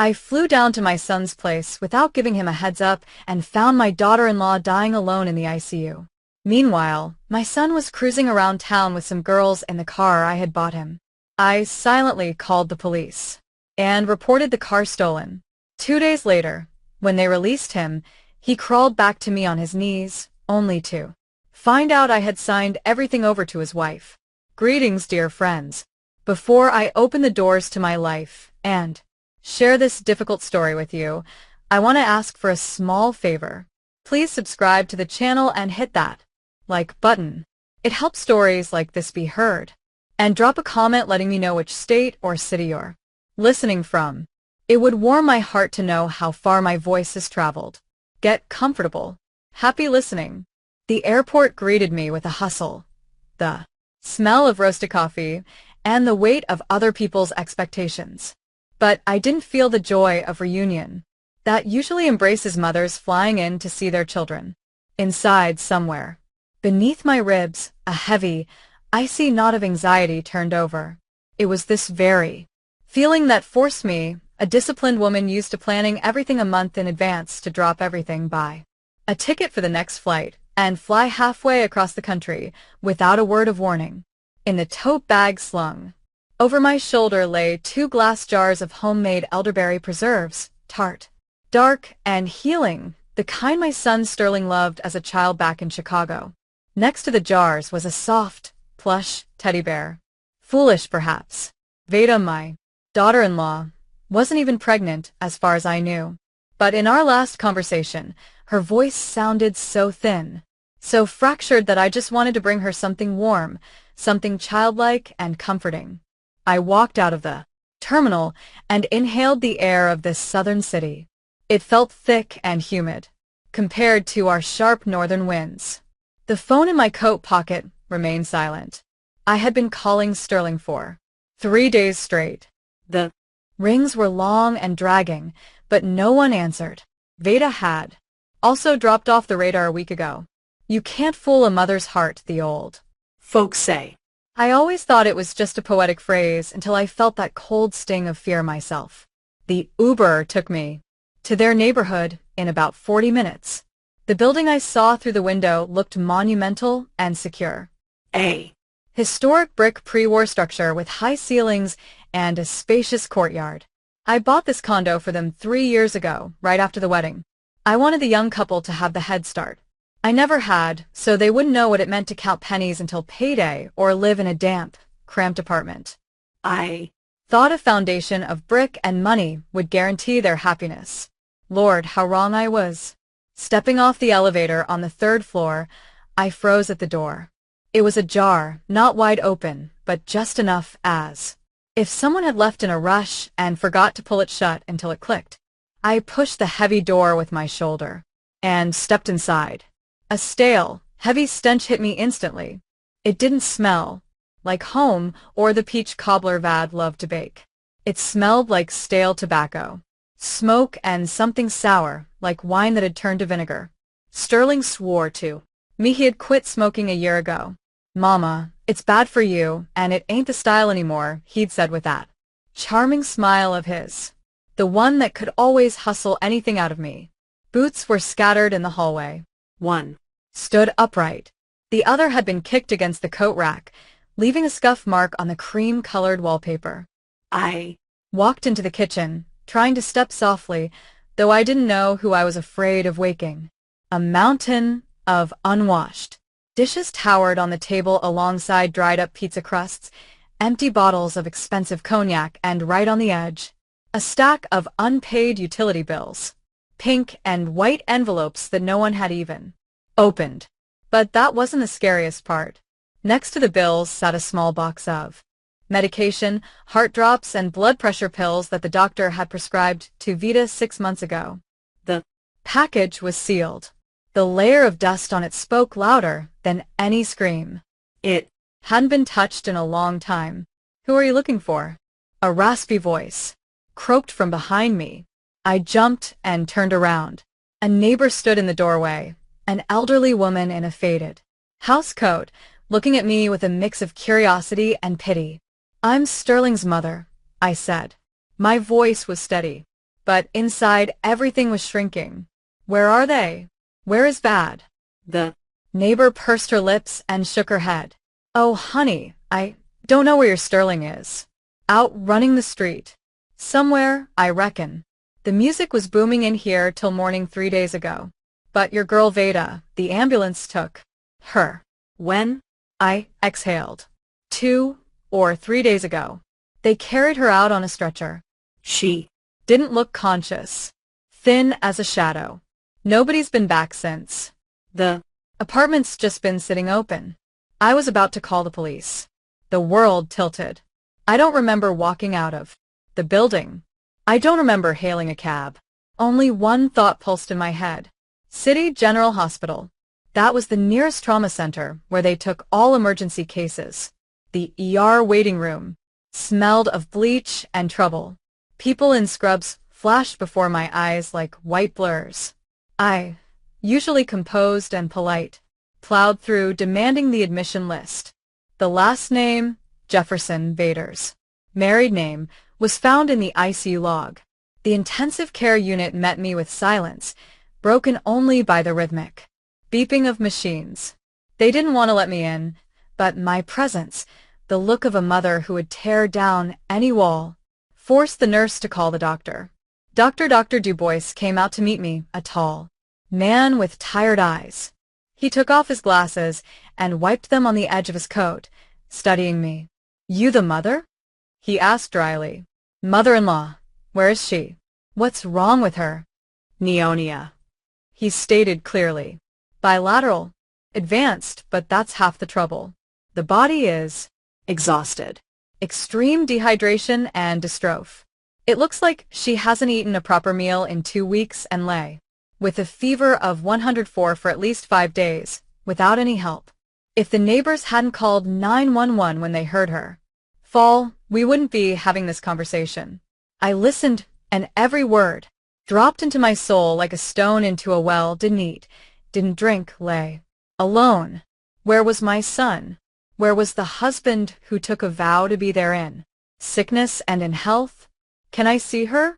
I flew down to my son's place without giving him a heads up and found my daughter-in-law dying alone in the ICU. Meanwhile, my son was cruising around town with some girls in the car I had bought him. I silently called the police and reported the car stolen. 2 days later, when they released him, he crawled back to me on his knees, only to find out I had signed everything over to his wife. Greetings, dear friends. Before I open the doors to my life and share this difficult story with you, I want to ask for a small favor. Please subscribe to the channel and hit that like button. It helps stories like this be heard. And drop a comment letting me know which state or city you're listening from. It would warm my heart to know how far my voice has traveled. Get comfortable. Happy listening. The airport greeted me with a hustle, the smell of roasted coffee, and the weight of other people's expectations. But I didn't feel the joy of reunion that usually embraces mothers flying in to see their children. Inside, somewhere, beneath my ribs, a heavy, icy knot of anxiety turned over. It was this very feeling that forced me, a disciplined woman used to planning everything a month in advance, to drop everything, buy a ticket for the next flight, and fly halfway across the country without a word of warning. In the tote bag slung over my shoulder lay 2 glass jars of homemade elderberry preserves, tart, dark, and healing, the kind my son Sterling loved as a child back in Chicago. Next to the jars was a soft, plush teddy bear. Foolish, perhaps. Veda, my daughter-in-law, wasn't even pregnant as far as I knew. But in our last conversation, her voice sounded so thin, so fractured that I just wanted to bring her something warm, something childlike and comforting. I walked out of the terminal and inhaled the air of this southern city. It felt thick and humid, compared to our sharp northern winds. The phone in my coat pocket remained silent. I had been calling Sterling for 3 days straight. The rings were long and dragging, but no one answered. Veda had also dropped off the radar a week ago. You can't fool a mother's heart, the old folks say. I always thought it was just a poetic phrase until I felt that cold sting of fear myself. The Uber took me to their neighborhood in about 40 minutes. The building I saw through the window looked monumental and secure. A historic brick pre-war structure with high ceilings and a spacious courtyard. I bought this condo for them 3 years ago, right after the wedding. I wanted the young couple to have the head start. I never had, so they wouldn't know what it meant to count pennies until payday or live in a damp, cramped apartment. I thought a foundation of brick and money would guarantee their happiness. Lord, how wrong I was. Stepping off the elevator on the 3rd floor, I froze at the door. It was ajar, not wide open, but just enough as if someone had left in a rush and forgot to pull it shut until it clicked. I pushed the heavy door with my shoulder and stepped inside. A stale, heavy stench hit me instantly. It didn't smell like home or the peach cobbler Vad loved to bake. It smelled like stale tobacco, smoke, and something sour, like wine that had turned to vinegar. Sterling swore to me he had quit smoking a year ago. Mama, it's bad for you, and it ain't the style anymore, he'd said with that charming smile of his, the one that could always hustle anything out of me. Boots were scattered in the hallway. One stood upright. The other had been kicked against the coat rack, leaving a scuff mark on the cream-colored wallpaper. I walked into the kitchen, trying to step softly, though I didn't know who I was afraid of waking. A mountain of unwashed dishes towered on the table alongside dried-up pizza crusts, empty bottles of expensive cognac, and right on the edge, a stack of unpaid utility bills, pink and white envelopes that no one had even opened. But that wasn't the scariest part. Next to the bills sat a small box of medication, heart drops, and blood pressure pills that the doctor had prescribed to Vita 6 months ago. The package was sealed. The layer of dust on it spoke louder than any scream. It hadn't been touched in a long time. Who are you looking for? A raspy voice croaked from behind me. I jumped and turned around. A neighbor stood in the doorway, an elderly woman in a faded housecoat, looking at me with a mix of curiosity and pity. I'm Sterling's mother, I said. My voice was steady. but inside everything was shrinking. Where are they? Where is Bad? The neighbor pursed her lips and shook her head. Oh, honey, I don't know where your Sterling is. Out running the street. Somewhere, I reckon. The music was booming in here till morning 3 days ago. But your girl Veda, the ambulance took her. When? I exhaled. 2 or 3 days ago. They carried her out on a stretcher. She didn't look conscious. Thin as a shadow. Nobody's been back since. The apartment's just been sitting open. I was about to call the police. The world tilted. I don't remember walking out of the building. I don't remember hailing a cab. Only one thought pulsed in my head. City General Hospital. That was the nearest trauma center where they took all emergency cases. The ER waiting room smelled of bleach and trouble. People in scrubs flashed before my eyes like white blurs. I, usually composed and polite, plowed through demanding the admission list. The last name, Jefferson Vaders. Married name, was found in the ICU log. The intensive care unit met me with silence, broken only by the rhythmic beeping of machines. They didn't want to let me in, but my presence, the look of a mother who would tear down any wall, forced the nurse to call the doctor. Dr. Dubois came out to meet me, a tall man with tired eyes. He took off his glasses and wiped them on the edge of his coat, studying me. You the mother? He asked dryly. Mother-in-law. Where is she? What's wrong with her? Pneumonia. He stated clearly. Bilateral. Advanced, but that's half the trouble. The body is exhausted. Extreme dehydration and dystrophy. It looks like she hasn't eaten a proper meal in 2 weeks and lay with a fever of 104 for at least 5 days, without any help. If the neighbors hadn't called 911 when they heard her fall, we wouldn't be having this conversation. I listened, and every word dropped into my soul like a stone into a well. Didn't eat, didn't drink, lay alone. Where was my son? Where was the husband who took a vow to be there in sickness and in health? Can I see her?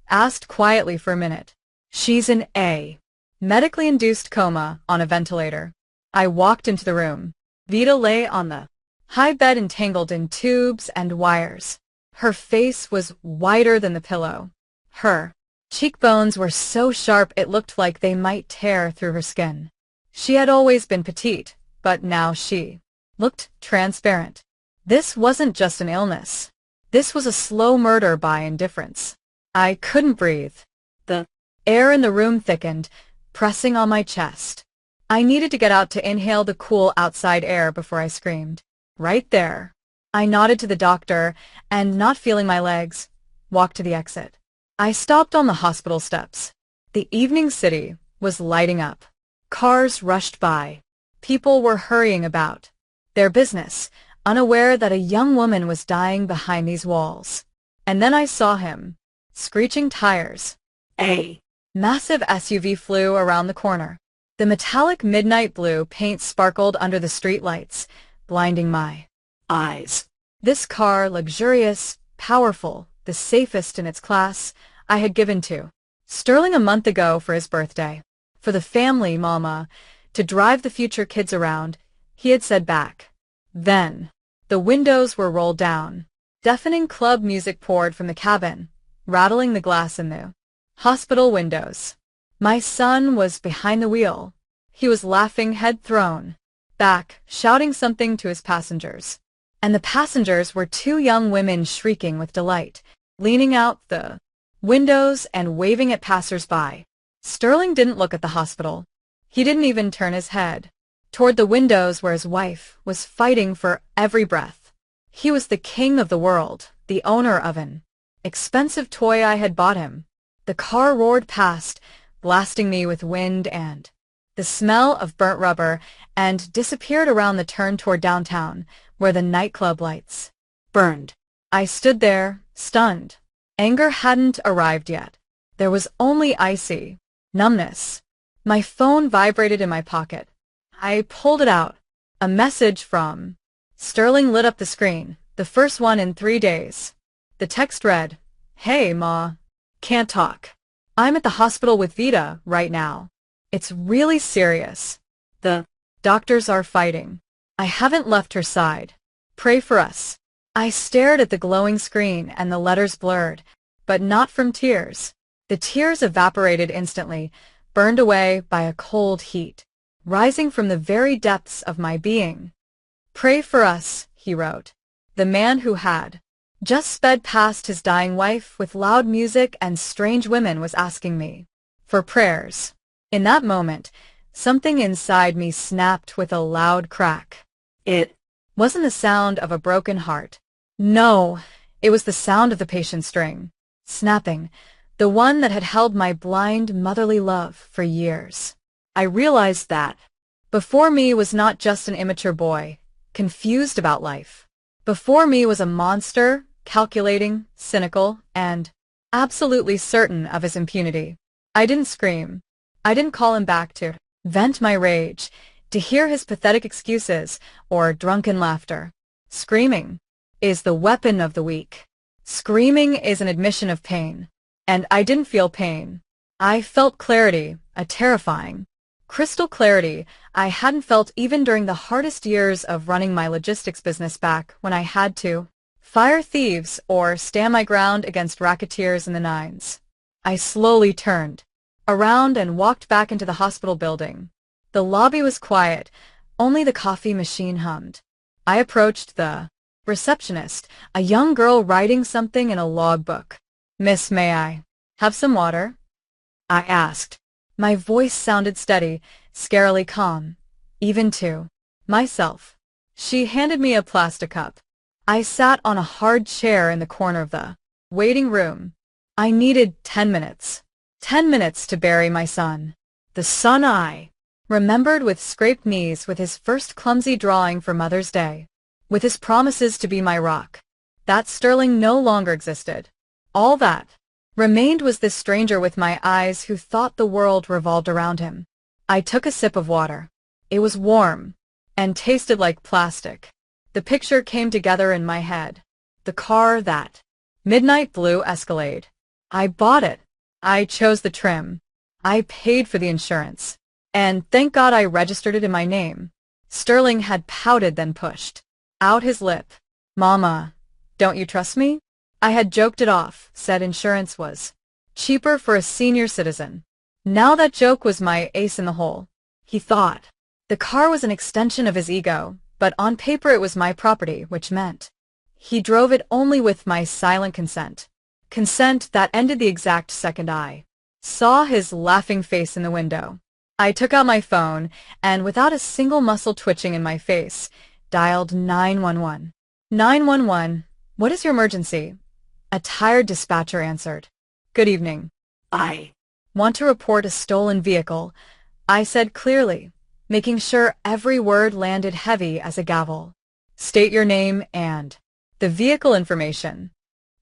Asked quietly for a minute. She's in a medically induced coma on a ventilator. I walked into the room. Vita lay on the high bed entangled in tubes and wires. Her face was whiter than the pillow. Her cheekbones were so sharp it looked like they might tear through her skin. She had always been petite, but now she looked transparent. This wasn't just an illness. This was a slow murder by indifference. I couldn't breathe. The air in the room thickened, pressing on my chest. I needed to get out to inhale the cool outside air before I screamed. Right there. I nodded to the doctor and, not feeling my legs, walked to the exit. I stopped on the hospital steps. The evening city was lighting up. Cars rushed by. People were hurrying about their business, unaware that a young woman was dying behind these walls. And then I saw him. Screeching tires. A massive SUV flew around the corner. The metallic midnight blue paint sparkled under the streetlights, blinding my eyes. This car, luxurious, powerful, the safest in its class, I had given to Sterling a month ago for his birthday. For the family, Mama, to drive the future kids around, he had said back. Then, the windows were rolled down. Deafening club music poured from the cabin, rattling the glass in the hospital windows. My son was behind the wheel. He was laughing head thrown back, shouting something to his passengers. And the passengers were 2 young women shrieking with delight, leaning out the windows and waving at passers-by. Sterling didn't look at the hospital. He didn't even turn his head toward the windows where his wife was fighting for every breath. He was the king of the world, the owner of an expensive toy I had bought him. The car roared past, blasting me with wind and the smell of burnt rubber, and disappeared around the turn toward downtown, where the nightclub lights burned. I stood there, stunned. Anger hadn't arrived yet. There was only icy numbness. My phone vibrated in my pocket. I pulled it out. A message from Sterling lit up the screen, the first one in 3 days. The text read, Hey, Ma. Can't talk. I'm at the hospital with Vita right now. It's really serious. The doctors are fighting. I haven't left her side. Pray for us. I stared at the glowing screen and the letters blurred, but not from tears. The tears evaporated instantly, burned away by a cold heat, rising from the very depths of my being. Pray for us, he wrote. The man who had just sped past his dying wife with loud music and strange women was asking me for prayers. In that moment, something inside me snapped with a loud crack. It wasn't the sound of a broken heart. No, it was the sound of the patient string, snapping, the one that had held my blind motherly love for years. I realized that before me was not just an immature boy, confused about life. Before me was a monster, calculating, cynical, and absolutely certain of his impunity. I didn't scream. I didn't call him back to vent my rage, to hear his pathetic excuses or drunken laughter. Screaming is the weapon of the weak. Screaming is an admission of pain. And I didn't feel pain. I felt clarity, a terrifying, crystal clarity I hadn't felt even during the hardest years of running my logistics business back when I had to fire thieves or stand my ground against racketeers in the nines. I slowly turned around and walked back into the hospital building. The lobby was quiet, only the coffee machine hummed. I approached the receptionist, a young girl writing something in a logbook. Miss, may I have some water? I asked. My voice sounded steady, scarily calm, even to myself. She handed me a plastic cup. I sat on a hard chair in the corner of the waiting room. I needed 10 minutes. 10 minutes to bury my son. The son I remembered with scraped knees, with his first clumsy drawing for Mother's Day, with his promises to be my rock. That Sterling no longer existed. All that remained was this stranger with my eyes who thought the world revolved around him. I took a sip of water. It was warm and tasted like plastic. The picture came together in my head. The car, that midnight blue Escalade. I bought it. I chose the trim. I paid for the insurance. And thank God I registered it in my name. Sterling had pouted, then pushed out his lip. Mama, don't you trust me? I had joked it off, said insurance was cheaper for a senior citizen. Now that joke was my ace in the hole. He thought the car was an extension of his ego, but on paper it was my property, which meant he drove it only with my silent consent. Consent that ended the exact second I saw his laughing face in the window. I took out my phone and, without a single muscle twitching in my face, dialed 911. 911, what is your emergency? A tired dispatcher answered. Good evening. I want to report a stolen vehicle, I said clearly, making sure every word landed heavy as a gavel. State your name and the vehicle information.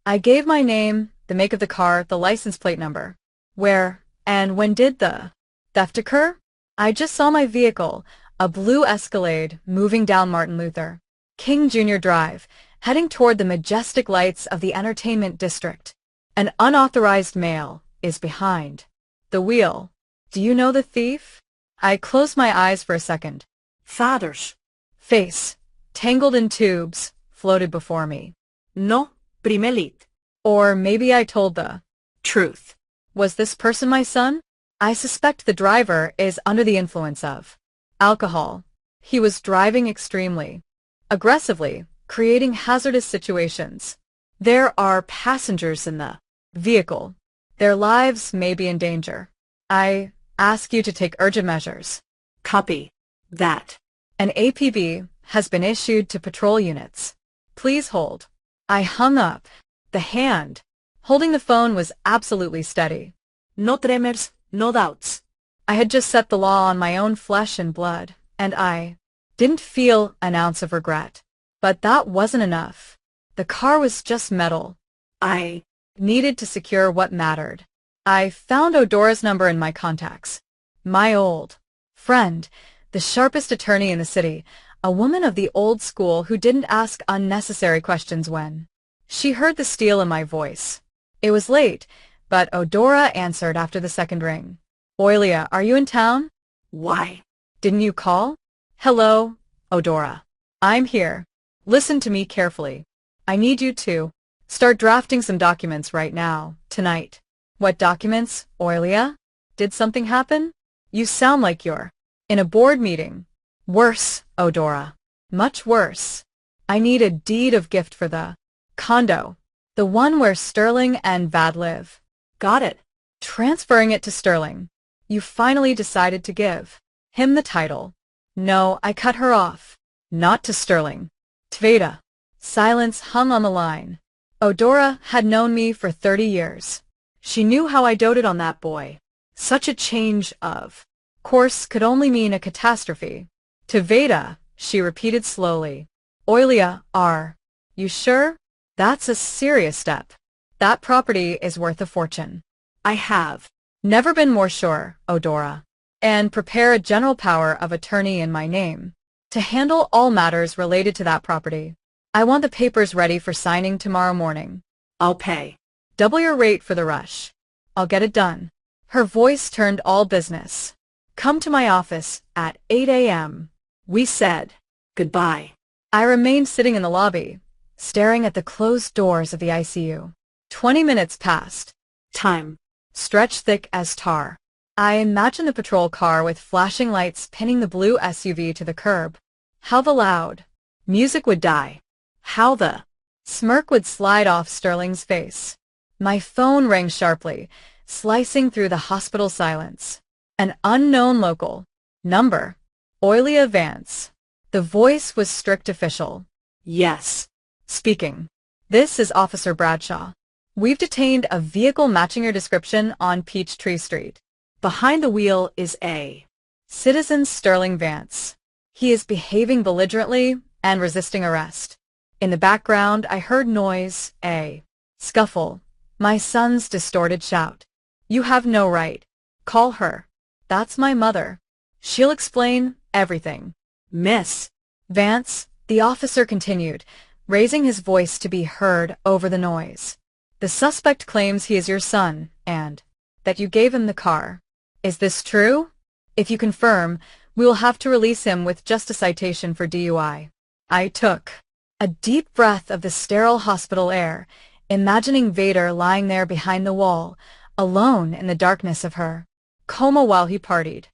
I gave my name, the make of the car, the license plate number. Where and when did the theft occur? I just saw my vehicle, a blue Escalade, moving down Martin Luther King Jr. Drive, heading toward the majestic lights of the entertainment district. An unauthorized male is behind the wheel. Do you know the thief? I closed my eyes for a second. Father's face, tangled in tubes, floated before me. No, primelit. Or maybe I told the truth. Was this person my son? I suspect the driver is under the influence of alcohol. He was driving extremely aggressively, creating hazardous situations. There are passengers in the vehicle. Their lives may be in danger. I ask you to take urgent measures. Copy that. An APB has been issued to patrol units. Please hold. I hung up. The hand holding the phone was absolutely steady. No tremors, no doubts. I had just set the law on my own flesh and blood, and I didn't feel an ounce of regret. But that wasn't enough. The car was just metal. I needed to secure what mattered. I found Odora's number in my contacts. My old friend, the sharpest attorney in the city, a woman of the old school who didn't ask unnecessary questions when she heard the steel in my voice. It was late, but Eudora answered after the second ring. Oilia, are you in town? Why? Didn't you call? Hello, Eudora. I'm here. Listen to me carefully. I need you to start drafting some documents right now, tonight. What documents, Oilia? Did something happen? You sound like you're in a board meeting. Worse, Eudora. Much worse. I need a deed of gift for the condo. The one where Sterling and Vad live. Got it. Transferring it to Sterling. You finally decided to give him the title. No, I cut her off. Not to Sterling. Tveda. Silence hung on the line. Eudora had known me for 30 years. She knew how I doted on that boy. Such a change of course could only mean a catastrophe. Tveda, she repeated slowly. Oilia, are you sure? That's a serious step. That property is worth a fortune. I have Never been more sure, Eudora. And prepare a general power of attorney in my name to handle all matters related to that property. I want the papers ready for signing tomorrow morning. I'll pay. Double your rate for the rush. I'll get it done. Her voice turned all business. Come to my office at 8 a.m. We said Goodbye. I remained sitting in the lobby, staring at the closed doors of the ICU. 20 minutes passed. Time. Stretched thick as tar. I imagined the patrol car with flashing lights pinning the blue SUV to the curb. How the loud music would die. How the smirk would slide off Sterling's face. My phone rang sharply, slicing through the hospital silence. An unknown local number. Oilia Vance. The voice was strict official. Yes. Speaking. This is Officer Bradshaw. We've detained a vehicle matching your description on Peachtree Street. Behind the wheel is a Citizen Sterling Vance. He is behaving belligerently and resisting arrest. In the background, I heard noise, a scuffle. My son's distorted shout. You have no right. Call her. That's my mother. She'll explain everything. Miss Vance, the officer continued, raising his voice to be heard over the noise. The suspect claims he is your son, and that you gave him the car. Is this true? If you confirm, we will have to release him with just a citation for DUI. I took a deep breath of the sterile hospital air, imagining Vader lying there behind the wall, alone in the darkness of her coma while he partied.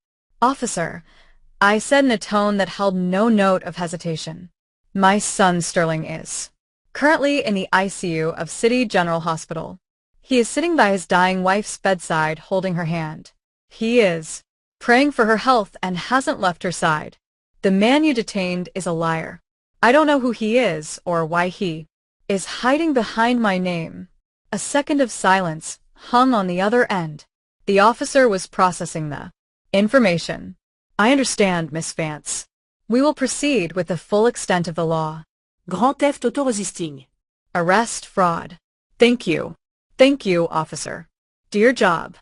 Officer, I said in a tone that held no note of hesitation. My son Sterling is currently in the ICU of City General Hospital. He is sitting by his dying wife's bedside holding her hand. He is praying for her health and hasn't left her side. The man you detained is a liar. I don't know who he is or why he is hiding behind my name. A second of silence hung on the other end. The officer was processing the information. I understand, Miss Vance. We will proceed with the full extent of the law. Grand theft auto-resisting. Arrest fraud. Thank you. Thank you, officer. Do your job.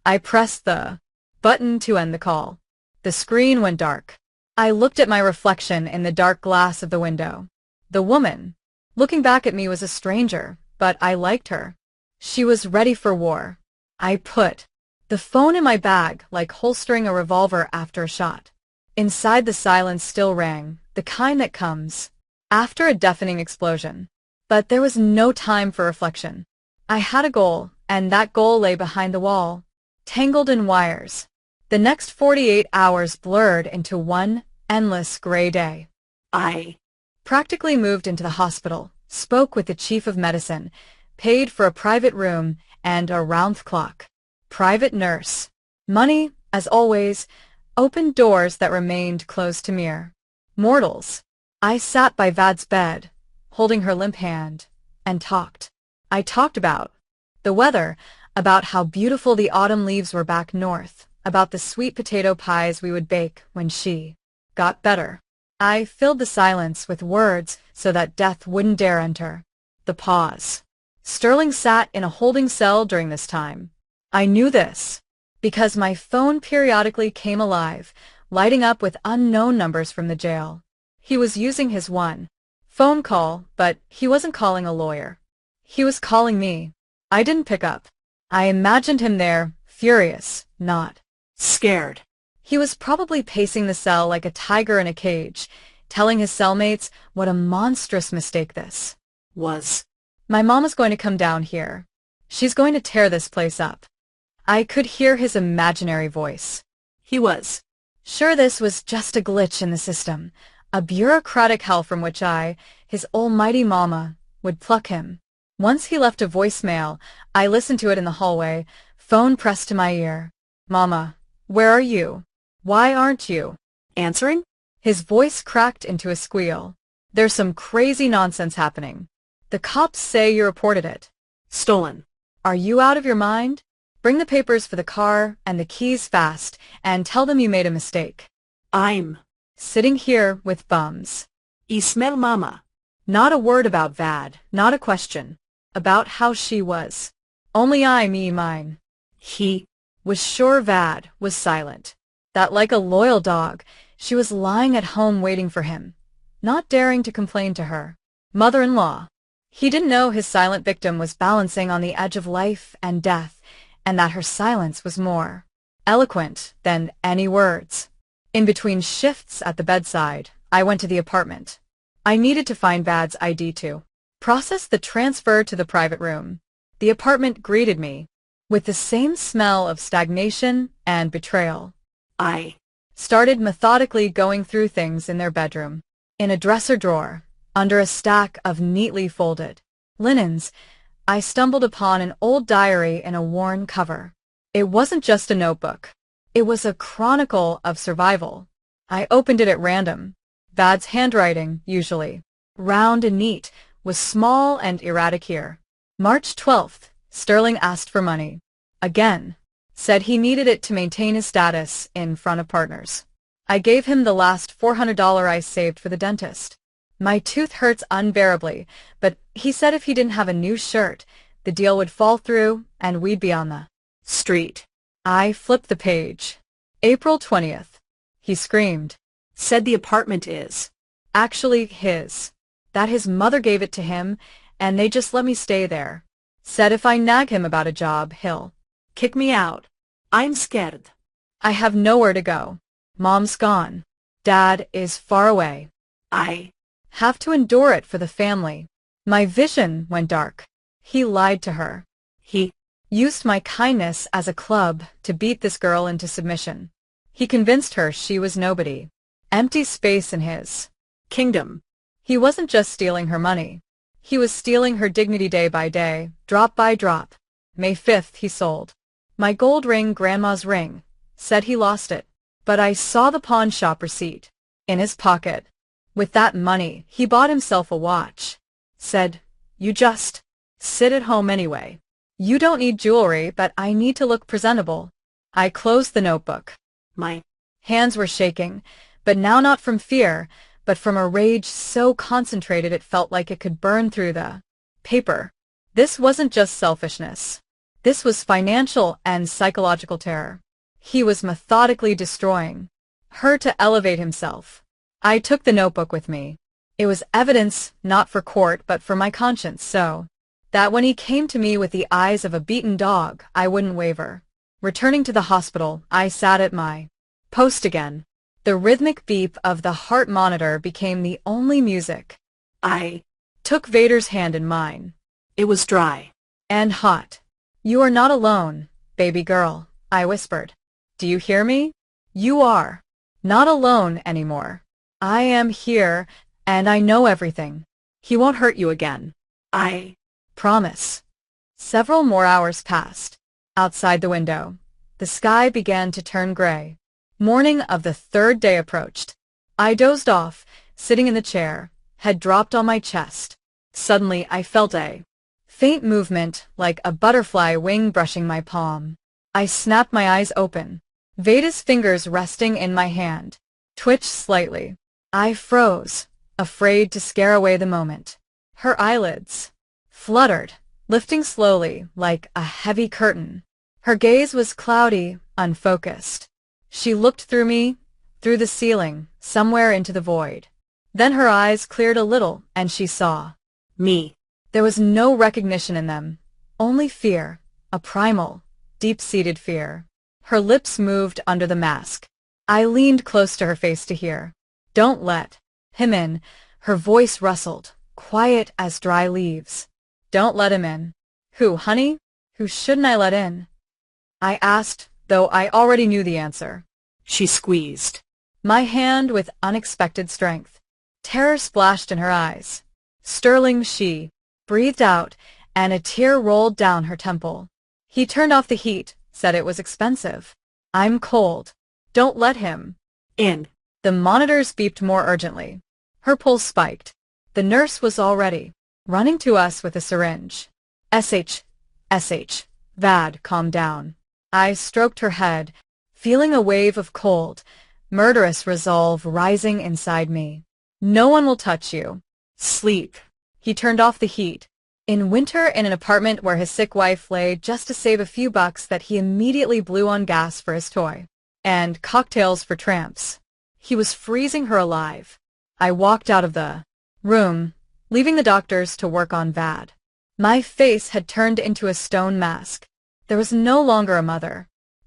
I pressed the button to end the call. The screen went dark. I looked at my reflection in the dark glass of the window. The woman looking back at me was a stranger, but I liked her. She was ready for war. I put the phone in my bag like holstering a revolver after a shot. Inside the silence still rang, the kind that comes after a deafening explosion. But there was no time for reflection. I had a goal, and that goal lay behind the wall, tangled in wires. The next 48 hours blurred into one endless gray day. I practically moved into the hospital, spoke with the chief of medicine, paid for a private room and a round-the-clock private nurse. Money, as always, opened doors that remained closed to mere mortals. I sat by Vad's bed, holding her limp hand, and talked. I talked about the weather, about how beautiful the autumn leaves were back north, about the sweet potato pies we would bake when she got better. I filled the silence with words so that death wouldn't dare enter. The pause. Sterling sat in a holding cell during this time. I knew this because my phone periodically came alive, lighting up with unknown numbers from the jail. He was using his one phone call, but he wasn't calling a lawyer. He was calling me. I didn't pick up. I imagined him there, furious, not Scared. He was probably pacing the cell like a tiger in a cage, telling his cellmates what a monstrous mistake this Was. My mom is going to come down here. She's going to tear this place up. I could hear his imaginary voice. He was. Sure, this was just a glitch in the system, a bureaucratic hell from which I, his almighty mama, would pluck him. Once he left a voicemail, I listened to it in the hallway, phone pressed to my ear. Mama, where are you? Why aren't you Answering? His voice cracked into a squeal. There's some crazy nonsense happening. The cops say you reported it. Stolen. Are you out of your mind? Bring the papers for the car and the keys fast, and tell them you made a mistake. I'm. Sitting here with bums. I smell mama. Not a word about Vad, not a question. About how she was. Only I, me, mine. He. Was sure Vad was silent. That like a loyal dog, she was lying at home waiting for him, not daring to complain to her mother-in-law. He didn't know his silent victim was balancing on the edge of life and death, and that her silence was more eloquent than any words. In between shifts at the bedside, I went to the apartment. I needed to find Vad's ID to process the transfer to the private room. The apartment greeted me with the same smell of stagnation and betrayal. I. Started methodically going through things in their bedroom. In a dresser drawer, under a stack of neatly folded linens, I stumbled upon an old diary in a worn cover. It wasn't just a notebook. It was a chronicle of survival. I opened it at random. Vad's handwriting, usually round and neat, was small and erratic here. March 12th, Sterling asked for money. Again. Said he needed it to maintain his status in front of partners. I gave him the last $400 I saved for the dentist. My tooth hurts unbearably, but he said if he didn't have a new shirt, the deal would fall through and we'd be on the Street. I flipped the page. April 20th. He screamed. Said the apartment is. Actually his. That his mother gave it to him, and they just let me stay there. Said if I nag him about a job, he'll Kick me out. I'm scared. I have nowhere to go. Mom's gone. Dad is far away. I. Have to endure it for the family. My vision went dark. He lied to her. He. Used my kindness as a club to beat this girl into submission. He convinced her she was nobody. Empty space in his Kingdom. He wasn't just stealing her money. He was stealing her dignity day by day, drop by drop. May 5th he sold my gold ring, Grandma's ring. Said he lost it. But I saw the pawn shop receipt in his pocket. With that money, he bought himself a watch. Said, you just sit at home anyway. You don't need jewelry, but I need to look presentable. I closed the notebook. My hands were shaking, but now not from fear, but from a rage so concentrated it felt like it could burn through the paper. This wasn't just selfishness. This was financial and psychological terror. He was methodically destroying her to elevate himself. I took the notebook with me. It was evidence not for court but for my conscience, so that when he came to me with the eyes of a beaten dog, I wouldn't waver. Returning to the hospital, I sat at my post again. The rhythmic beep of the heart monitor became the only music. I took Vader's hand in mine. It was dry. And hot. You are not alone, baby girl, I whispered. Do you hear me? You are not alone anymore. I am here, and I know everything. He won't hurt you again. I promise. Several more hours passed. Outside the window, the sky began to turn gray. Morning of the third day approached. I dozed off, sitting in the chair, head dropped on my chest. Suddenly I felt a faint movement, like a butterfly wing brushing my palm. I snapped my eyes open. Veda's fingers resting in my hand twitched slightly. I froze, afraid to scare away the moment. Her eyelids fluttered, lifting slowly, like a heavy curtain. Her gaze was cloudy, unfocused. She looked through me, through the ceiling, somewhere into the void. Then her eyes cleared a little, and she saw me. There was no recognition in them, only fear, a primal, deep-seated fear. Her lips moved under the mask. I leaned close to her face to hear. "Don't let him in." Her voice rustled, quiet as dry leaves. "Don't let him in." "Who, honey? Who shouldn't I let in?" I asked, though I already knew the answer. She squeezed My hand with unexpected strength. Terror splashed in her eyes. "Sterling," she breathed out, and a tear rolled down her temple. "He turned off the heat, said it was expensive." "I'm cold. Don't let him." in. The monitors beeped more urgently. Her pulse spiked. The nurse was already running to us with a syringe. "SH. Vad, calm down." I stroked her head, feeling a wave of cold, murderous resolve rising inside me. "No one will touch you. Sleep." He turned off the heat. In winter, in an apartment where his sick wife lay just to save a few bucks that he immediately blew on gas for his toy. And cocktails for tramps. He was freezing her alive. I walked out of the room, leaving the doctors to work on Vad. My face had turned into a stone mask. There was no longer a mother.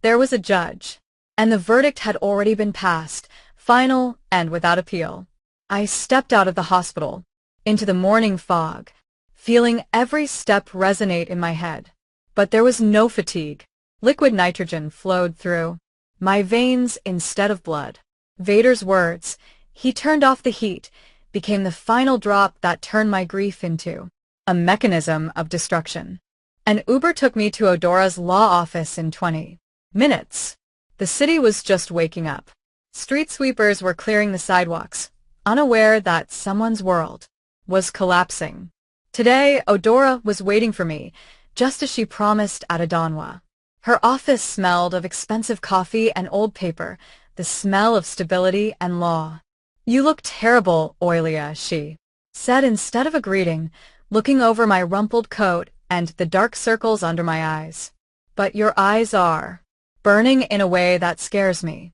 There was a judge. And the verdict had already been passed, final and without appeal. I stepped out of the hospital, into the morning fog, feeling every step resonate in my head. But there was no fatigue. Liquid nitrogen flowed through my veins instead of blood. Vader's words, "He turned off the heat," became the final drop that turned my grief into a mechanism of destruction. An Uber took me to Odora's law office in 20 minutes. The city was just waking up. Street sweepers were clearing the sidewalks, unaware that someone's world was collapsing. Today, Odora was waiting for me, just as she promised at Adonwa. Her office smelled of expensive coffee and old paper, the smell of stability and law. "You look terrible, Oilia," she said instead of a greeting, looking over my rumpled coat and the dark circles under my eyes. "But your eyes are burning in a way that scares me."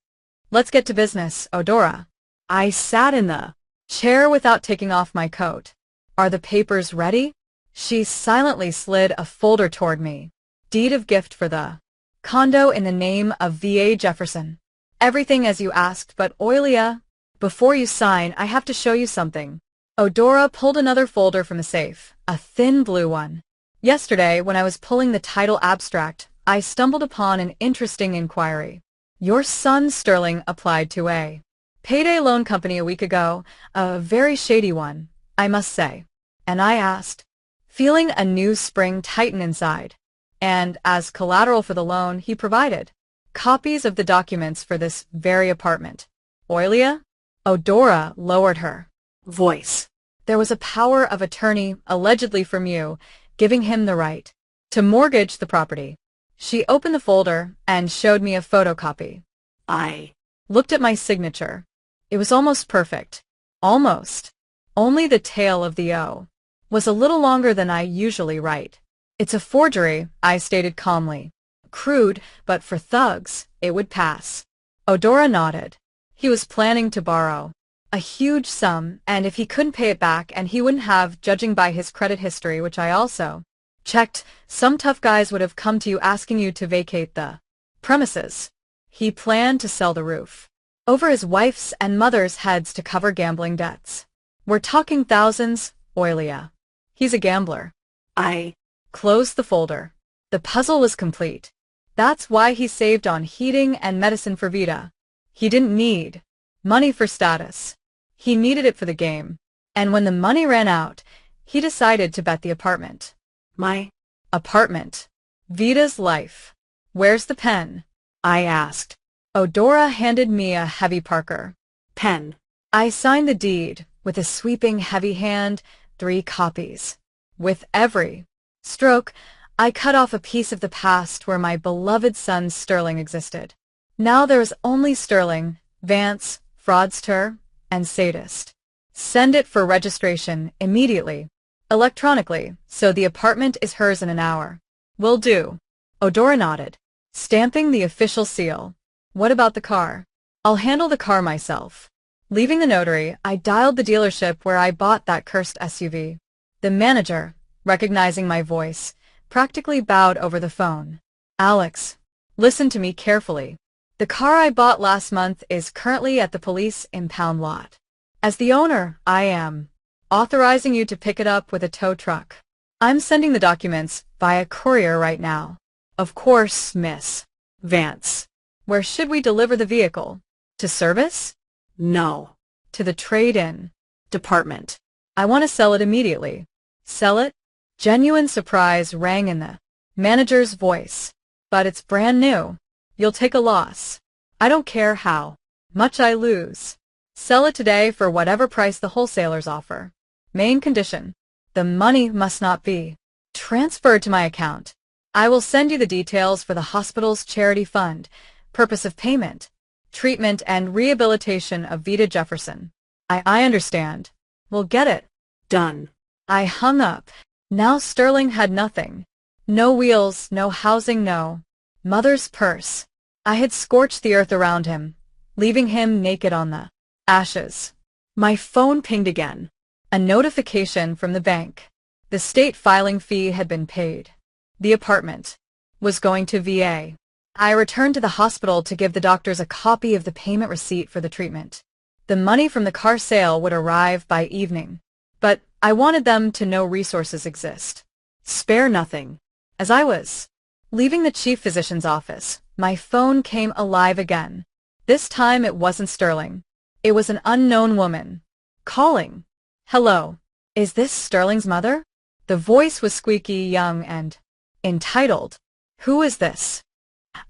"Let's get to business, Odora." I sat in the chair without taking off my coat. "Are the papers ready?" She silently slid a folder toward me. "Deed of gift for the condo in the name of V.A. Jefferson." "Everything as you asked, but Oilia, before you sign, I have to show you something." Odora pulled another folder from the safe, a thin blue one. "Yesterday, when I was pulling the title abstract, I stumbled upon an interesting inquiry. Your son Sterling applied to a payday loan company a week ago, a very shady one, I must say." And I asked, feeling a new spring tighten inside. And as collateral for the loan, he provided copies of the documents for this very apartment. "Oilia?" Odora lowered her voice. There was a power of attorney, allegedly from you, giving him the right to mortgage the property. She opened the folder and showed me a photocopy. I looked at my signature. It was almost perfect. Almost. Only the tail of the O was a little longer than I usually write. "It's a forgery," I stated calmly. "Crude, but for thugs, it would pass." Odora nodded. He was planning to borrow a huge sum, and if he couldn't pay it back, and he wouldn't have, judging by his credit history, which I also checked, some tough guys would have come to you asking you to vacate the premises. He planned to sell the roof over his wife's and mother's heads to cover gambling debts. We're talking thousands, Oilia. He's a gambler. I closed the folder. The puzzle was complete. That's why he saved on heating and medicine for Vita. He didn't need money for status. He needed it for the game. And when the money ran out, he decided to bet the apartment. My apartment. Vita's life. "Where's the pen?" I asked. Odora handed me a heavy Parker pen. I signed the deed with a sweeping heavy hand, 3 copies. With every stroke, I cut off a piece of the past where my beloved son Sterling existed. Now there is only Sterling, Vance, fraudster, and sadist. Send it for registration immediately, electronically, so the apartment is hers in an hour. Will do. Odora nodded, stamping the official seal. What about the car? I'll handle the car myself. Leaving the notary, I dialed the dealership where I bought that cursed SUV. The manager, recognizing my voice, practically bowed over the phone. Alex, listen to me carefully. The car I bought last month is currently at the police impound lot. As the owner, I am authorizing you to pick it up with a tow truck. I'm sending the documents via courier right now. Of course, Miss Vance. Where should we deliver the vehicle? To service? No. To the trade-in Department. I want to sell it immediately. Sell it? Genuine surprise rang in the manager's voice. But it's brand new. You'll take a loss. I don't care how much I lose. Sell it today for whatever price the wholesalers offer. Main condition: the money must not be transferred to my account. I will send you the details for the hospital's charity fund. Purpose of payment: treatment and rehabilitation of Vita Jefferson. I understand. We'll get it. Done. I hung up. Now Sterling had nothing. No wheels, no housing, no mother's purse. I had scorched the earth around him, leaving him naked on the ashes. My phone pinged again. A notification from the bank. The state filing fee had been paid. The apartment was going to VA. I returned to the hospital to give the doctors a copy of the payment receipt for the treatment. The money from the car sale would arrive by evening, but I wanted them to know resources exist. Spare nothing. As I was leaving the chief physician's office, my phone came alive again. This time it wasn't Sterling. It was an unknown woman calling. Hello. Is this Sterling's mother? The voice was squeaky, young, and entitled. Who is this?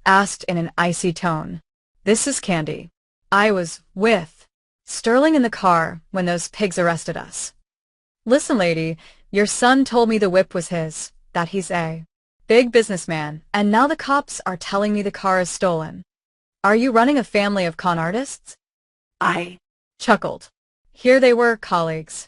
Asked in an icy tone. This is Candy. I was with Sterling in the car when those pigs arrested us. Listen, lady, your son told me the whip was his, that he's a big businessman, and now the cops are telling me the car is stolen. Are you running a family of con artists? I chuckled. Here they were, colleagues.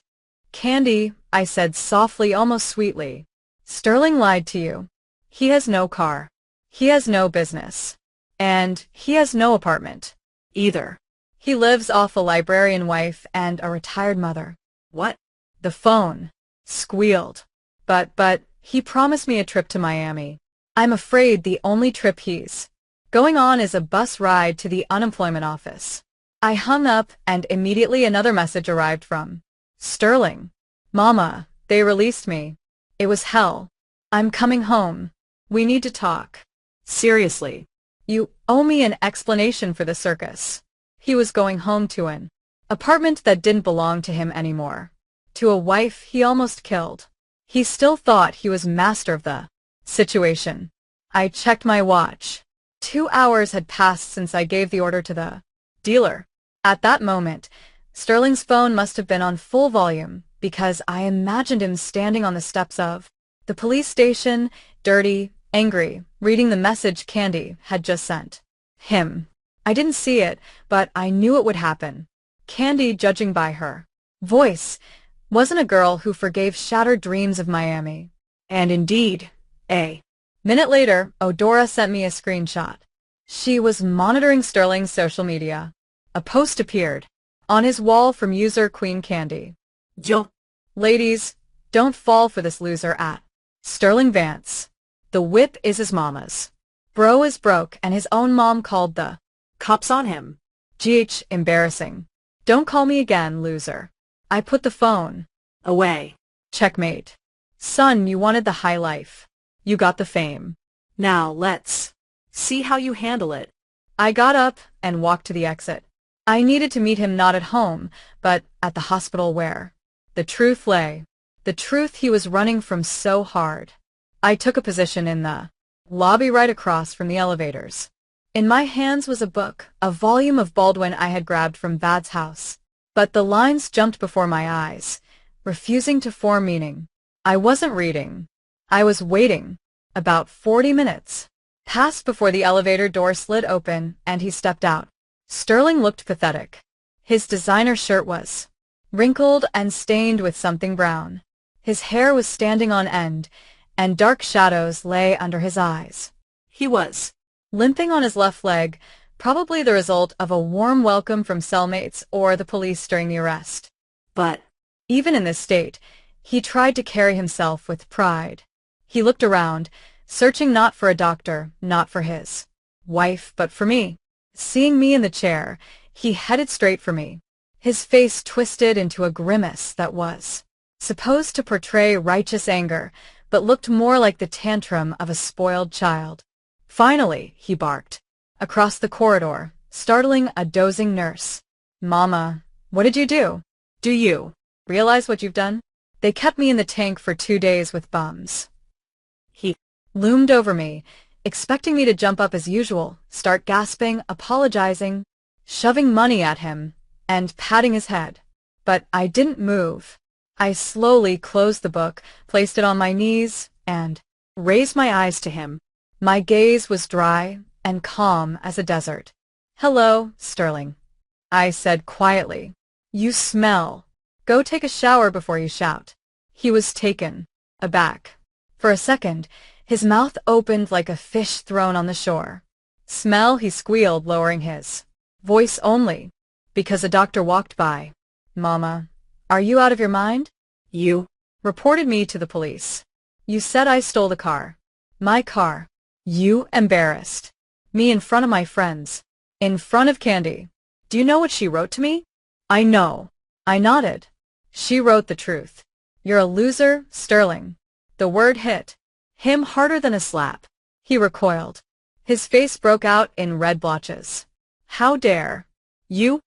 Candy, I said softly, almost sweetly. Sterling lied to you. He has no car. He has no business. And he has no apartment. either. He lives off a librarian wife and a retired mother. What? The phone squealed. But, he promised me a trip to Miami. I'm afraid the only trip he's going on is a bus ride to the unemployment office. I hung up and immediately another message arrived from Sterling. Mama, they released me. It was hell. I'm coming home. We need to talk. Seriously. You owe me an explanation for the circus. He was going home to an apartment that didn't belong to him anymore. To a wife he almost killed. He still thought he was master of the situation. I checked my watch. 2 hours had passed since I gave the order to the dealer. At that moment, Sterling's phone must have been on full volume because I imagined him standing on the steps of the police station, dirty, angry, reading the message Candy had just sent him. I didn't see it, but I knew it would happen. Candy, judging by her voice, wasn't a girl who forgave shattered dreams of Miami. And indeed, a minute later, Odora sent me a screenshot. She was monitoring Sterling's social media. A post appeared on his wall from user Queen Candy. Yo. Ladies, don't fall for this loser at Sterling Vance. The whip is his mama's. Bro is broke and his own mom called the Cops on him. Embarrassing. Don't call me again, loser. I put the phone away. Checkmate. Son, you wanted the high life. You got the fame. Now let's see how you handle it. I got up and walked to the exit. I needed to meet him not at home, but at the hospital where the truth lay. The truth he was running from so hard. I took a position in the lobby right across from the elevators. In my hands was a book, a volume of Baldwin I had grabbed from Vad's house. But the lines jumped before my eyes, refusing to form meaning. I wasn't reading. I was waiting. About 40 minutes passed before the elevator door slid open and he stepped out. Sterling looked pathetic. His designer shirt was wrinkled and stained with something brown. His hair was standing on end, and dark shadows lay under his eyes. He was limping on his left leg, probably the result of a warm welcome from cellmates or the police during the arrest. But even in this state, he tried to carry himself with pride. He looked around, searching not for a doctor, not for his wife, but for me. Seeing me in the chair, he headed straight for me. His face twisted into a grimace that was supposed to portray righteous anger, but looked more like the tantrum of a spoiled child. Finally, he barked, across the corridor, startling a dozing nurse. Mama, what did you do? Do you realize what you've done? They kept me in the tank for 2 days with bums. He loomed over me, expecting me to jump up as usual, start gasping, apologizing, shoving money at him, and patting his head. But I didn't move. I slowly closed the book, placed it on my knees, and raised my eyes to him. My gaze was dry and calm as a desert. "Hello, Sterling," I said quietly. "You smell. Go take a shower before you shout." He was taken aback. For a second, his mouth opened like a fish thrown on the shore. "Smell?" he squealed, lowering his voice only, because a doctor walked by. "Mama, are you out of your mind? You reported me to the police. You said I stole the car. My car. You embarrassed me in front of my friends, in front of Candy. Do you know what she wrote to me?" "I know." I nodded. "She wrote the truth. You're a loser, Sterling." The word hit him harder than a slap. He recoiled. His face broke out in red blotches. "How dare you?"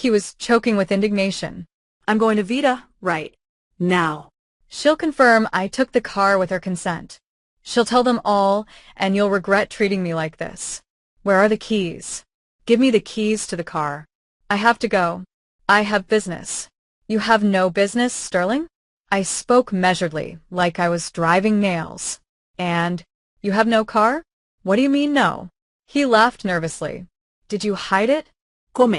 He was choking with indignation. I'm going to Vita, right now. "She'll confirm I took the car with her consent. She'll tell them all, and you'll regret treating me like this. Where are the keys? Give me the keys to the car. I have to go. I have business." "You have no business, Sterling?" I spoke measuredly, like I was driving nails. "And you have no car? What do you mean, no?" He laughed nervously. "Did you hide it?" Come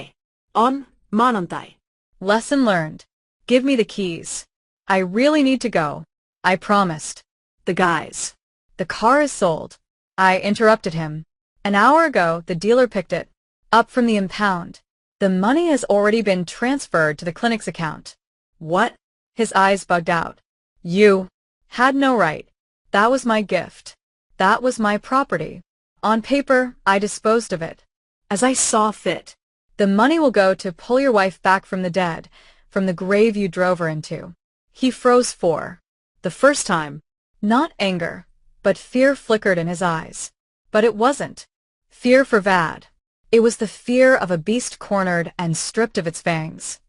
on, manantai. "Lesson learned. Give me the keys. I really need to go." I promised. The guys. "The car is sold." I interrupted him. "An hour ago, the dealer picked it up from the impound. The money has already been transferred to the clinic's account." What? His eyes bugged out. "You had no right. That was my gift. That was my property. On paper, I disposed of it As I saw fit. The money will go to pull your wife back from the dead, from the grave you drove her into." He froze for the first time. Not anger, but fear flickered in his eyes. But it wasn't fear for Vad. It was the fear of a beast cornered and stripped of its fangs.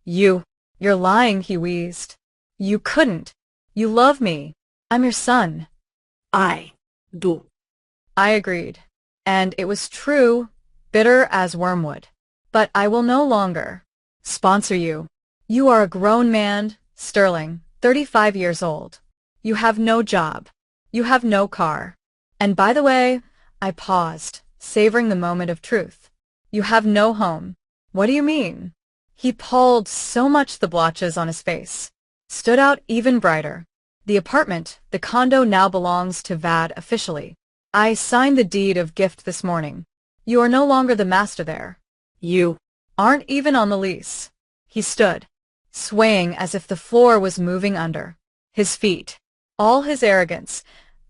You're lying," he wheezed. "You couldn't. You love me. I'm your son." I do. I agreed. And it was true, bitter as wormwood. "But I will no longer sponsor you. You are a grown man, Sterling, 35 years old. You have no job. You have no car. And by the way," I paused, savoring the moment of truth, "you have no home." "What do you mean?" He palled so much the blotches on his face stood out even brighter. "The apartment, the condo now belongs to Vad officially. I signed the deed of gift this morning. You are no longer the master there. You aren't even on the lease." He stood, swaying as if the floor was moving under his feet. All his arrogance,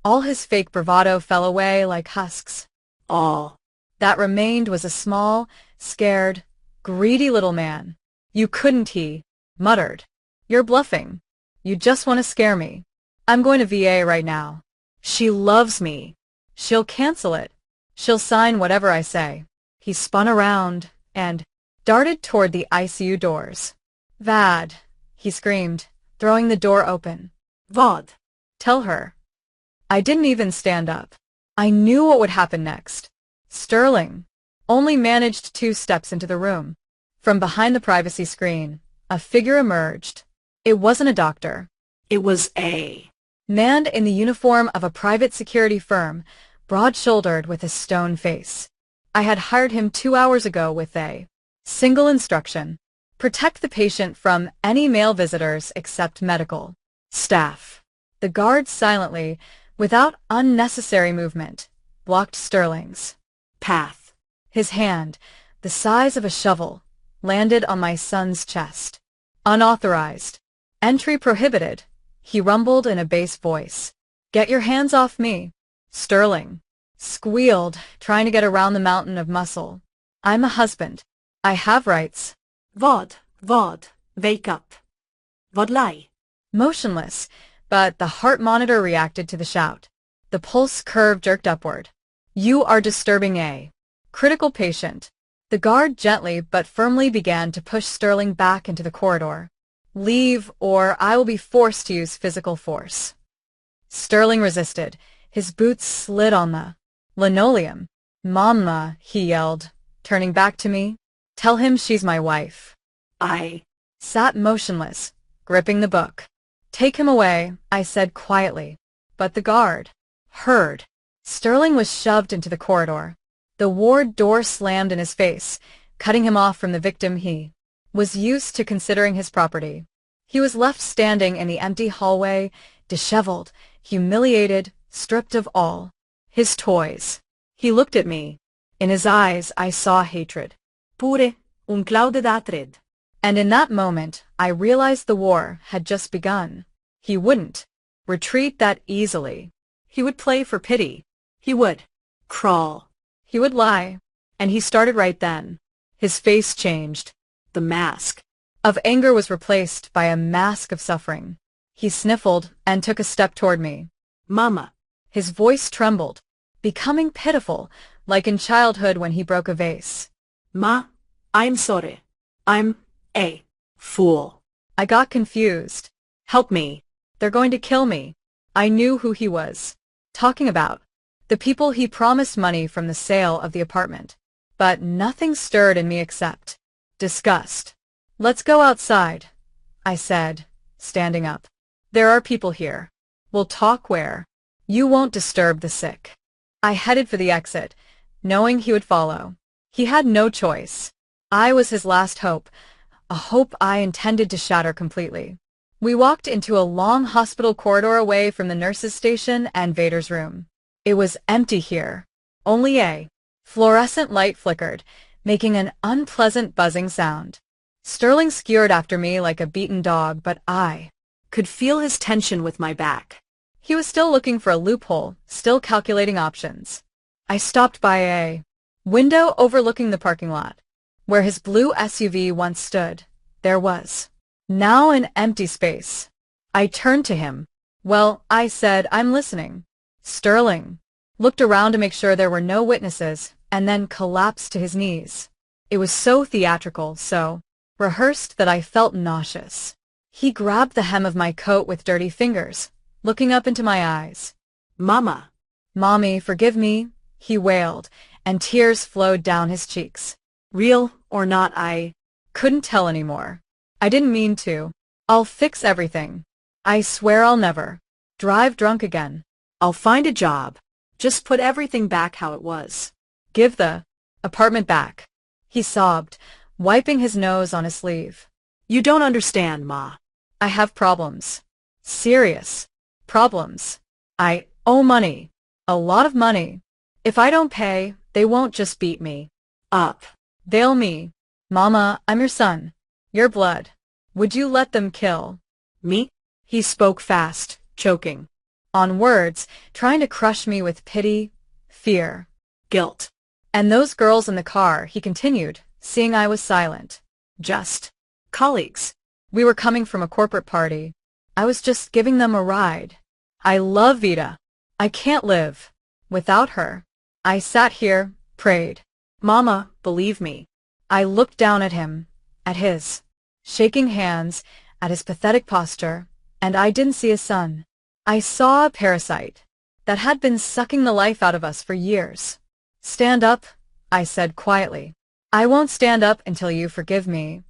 all his fake bravado fell away like husks. All that remained was a small, scared, greedy little man. "You couldn't," he muttered. "You're bluffing. You just want to scare me. I'm going to VA right now. She loves me. She'll cancel it. She'll sign whatever I say." He spun around and darted toward the ICU doors. "Vad," he screamed, throwing the door open. Vad. "Tell her." I didn't even stand up. I knew what would happen next. Sterling only managed 2 steps into the room. From behind the privacy screen, a figure emerged. It wasn't a doctor. It was a man in the uniform of a private security firm, broad-shouldered with a stone face. I had hired him 2 hours ago with a single instruction: protect the patient from any male visitors except medical staff. The guard silently, without unnecessary movement, blocked Sterling's path. His hand, the size of a shovel, landed on my son's chest. "Unauthorized. Entry prohibited," he rumbled in a bass voice. Get your hands off me. Sterling squealed, trying to get around the mountain of muscle. I'm a husband. I have rights. Vad, wake up. Vad lie? Motionless, but the heart monitor reacted to the shout. The pulse curve jerked upward. You are disturbing a critical patient. The guard gently but firmly began to push Sterling back into the corridor. Leave, or I will be forced to use physical force. Sterling resisted. His boots slid on the linoleum. Mama, he yelled, turning back to me. Tell him she's my wife. I Sat motionless, gripping the book. Take him away, I said quietly. But the guard heard. Sterling was shoved into the corridor. The ward door slammed in his face, cutting him off from the victim he was used to considering his property. He was left standing in the empty hallway, disheveled, humiliated, stripped of all his toys. He looked at me. In his eyes I saw hatred. Pure, un cloud d'atred. And in that moment, I realized the war had just begun. He wouldn't retreat that easily. He would play for pity. He would Crawl. He would lie. And he started right then. His face changed. The mask Of anger was replaced by a mask of suffering. He sniffled and took a step toward me. Mama. His voice trembled, becoming pitiful, like in childhood when he broke a vase. Ma, I'm sorry. I'm a fool. I got confused. Help me. They're going to kill me. I knew who he was talking about. The people he promised money from the sale of the apartment. But nothing stirred in me except disgust. Let's go outside, I said, standing up. There are people here. We'll talk where you won't disturb the sick. I headed for the exit, knowing he would follow. He had no choice. I was his last hope, a hope I intended to shatter completely. We walked into a long hospital corridor away from the nurse's station and Vader's room. It was empty here. Only a fluorescent light flickered, making an unpleasant buzzing sound. Sterling skewered after me like a beaten dog, but I Could feel his tension with my back. He was still looking for a loophole, still calculating options. I stopped by a window overlooking the parking lot. Where his blue SUV once stood, there was now an empty space. I turned to him. Well, I said, I'm listening. Sterling looked around to make sure there were no witnesses, and then collapsed to his knees. It was so theatrical, so rehearsed that I felt nauseous. He grabbed the hem of my coat with dirty fingers, looking up into my eyes. Mama. Mommy, forgive me, he wailed, and tears flowed down his cheeks. Real or not, I Couldn't tell anymore. I didn't mean to. I'll fix everything. I swear I'll never drive drunk again. I'll find a job. Just put everything back how it was. Give the apartment back. He sobbed, wiping his nose on his sleeve. You don't understand, Ma. I have problems. Serious problems. I owe money. A lot of money. If I don't pay, they won't just beat me Up. they'll me. Mama, I'm your son. Your blood. Would you let them kill Me? He spoke fast, choking on words, trying to crush me with pity, fear. Guilt. And those girls in the car, he continued, seeing I was silent. Just Colleagues. we were coming from a corporate party. I was just giving them a ride. I love Vida. I can't live without her. I sat here, prayed. Mama, believe me. I looked down at him, at his shaking hands, at his pathetic posture, and I didn't see a son. I saw a parasite that had been sucking the life out of us for years. Stand up, I said quietly. I won't stand up until you forgive me.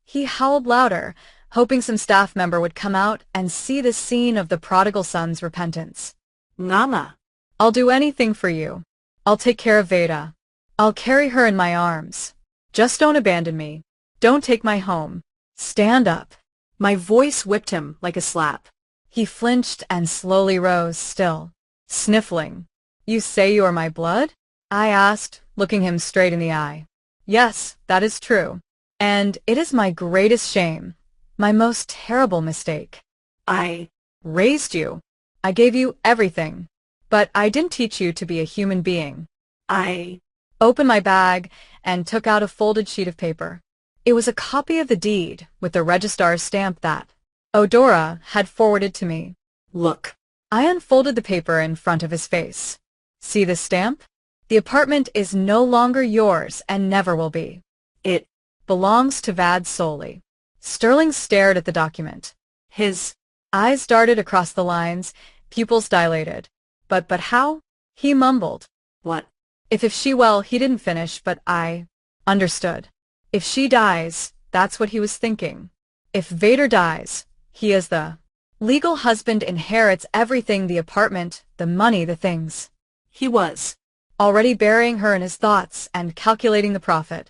He howled louder, hoping some staff member would come out and see the scene of the prodigal son's repentance. Mama. I'll do anything for you. I'll take care of Veda. I'll carry her in my arms. Just don't abandon me. Don't take my home. Stand up. My voice whipped him like a slap. He flinched and slowly rose, still sniffling. You say you are my blood? I asked, looking him straight in the eye. Yes, that is true. And it is my greatest shame, my most terrible mistake. I Raised you. I gave you everything, but I didn't teach you to be a human being. I, Opened my bag and took out a folded sheet of paper. It was a copy of the deed with the registrar's stamp that Odora had forwarded to me. look. I unfolded the paper in front of his face. See this stamp? The apartment is no longer yours and never will be. It, Belongs to Vad solely. Sterling stared at the document. his, Eyes darted across the lines, pupils dilated. But how? He mumbled. what? If she, well, he didn't finish, but I understood. If she dies, that's what he was thinking. If Vader dies, he as the legal husband inherits everything, the apartment, the money, the things. He was. Already burying her in his thoughts and calculating the profit.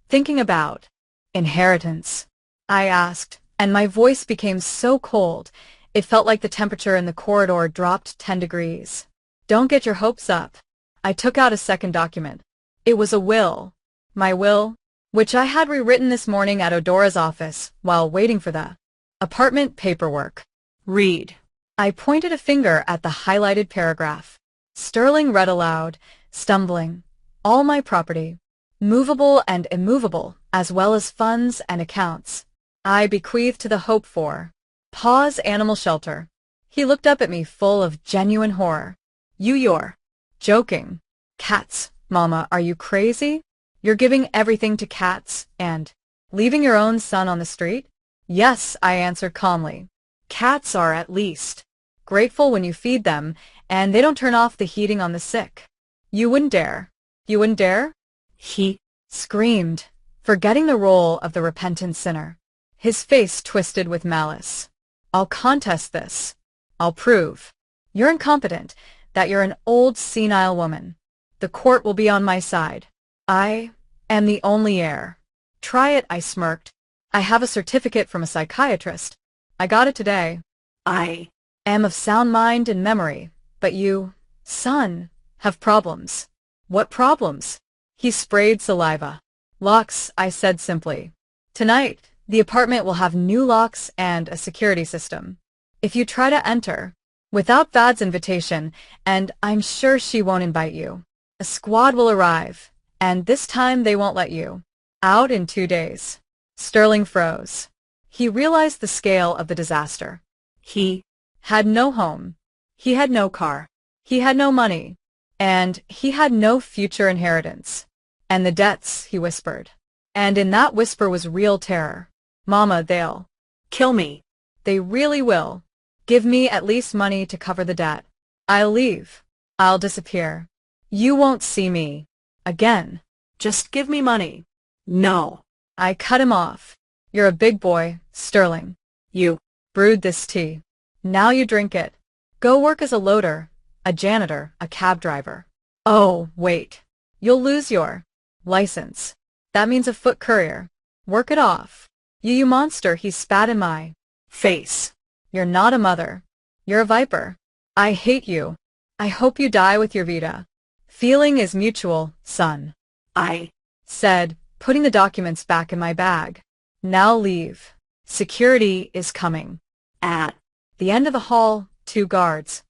Thinking about inheritance, I asked, and my voice became so cold, it felt like the temperature in the corridor dropped 10 degrees. Don't get your hopes up. I took out a second document. It was a will. My will, which I had rewritten this morning at Odora's office while waiting for the apartment paperwork. Read. I pointed a finger at the highlighted paragraph. Sterling read aloud, stumbling. All my property, movable and immovable, as well as funds and accounts, I bequeath to the hoped for. Pause animal shelter. He looked up at me full of genuine horror. You're joking. Cats, Mama, are you crazy? You're giving everything to cats and leaving your own son on the street? Yes, I answered calmly. Cats are at least grateful when you feed them, and they don't turn off the heating on the sick. You wouldn't dare. You wouldn't dare? He Screamed, forgetting the role of the repentant sinner. His face twisted with malice. I'll contest this. I'll prove. You're incompetent, that you're an old senile woman. The court will be on my side. I am the only heir. Try it, I smirked. I have a certificate from a psychiatrist. I got it today. I Am of sound mind and memory, but you, son, have problems. What problems? He sprayed saliva. Locks, I said simply. Tonight, the apartment will have new locks and a security system. If you try to enter, without Vad's invitation, and I'm sure she won't invite you, a squad will arrive, and this time they won't let you out in 2 days. Sterling froze. He realized the scale of the disaster. he Had no home. He had no car. He had no money. And he had no future inheritance. And the debts, he whispered. And in that whisper was real terror. Mama, they'll kill me. They really will. Give me at least money to cover the debt. I'll leave. I'll disappear. You won't see me again. Just give me money. No. I cut him off. You're a big boy, Sterling. You Brewed this tea. Now you drink it. Go work as a loader, a janitor, a cab driver. Oh, wait. You'll lose your license. That means a foot courier. Work it off. You monster, he spat in my face. You're not a mother. You're a viper. I hate you. I hope you die with your Vita. Feeling is mutual, son. I Said, putting the documents back in my bag. Now leave. Security is coming. at The end of the hall, 2 guards.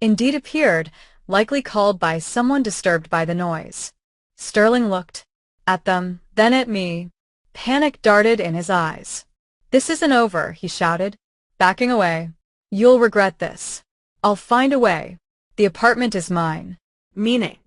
Indeed appeared, likely called by someone disturbed by the noise. Sterling looked at them, then at me. Panic darted in his eyes. This isn't over, he shouted, backing away. You'll regret this. I'll find a way. The apartment is mine. meaning.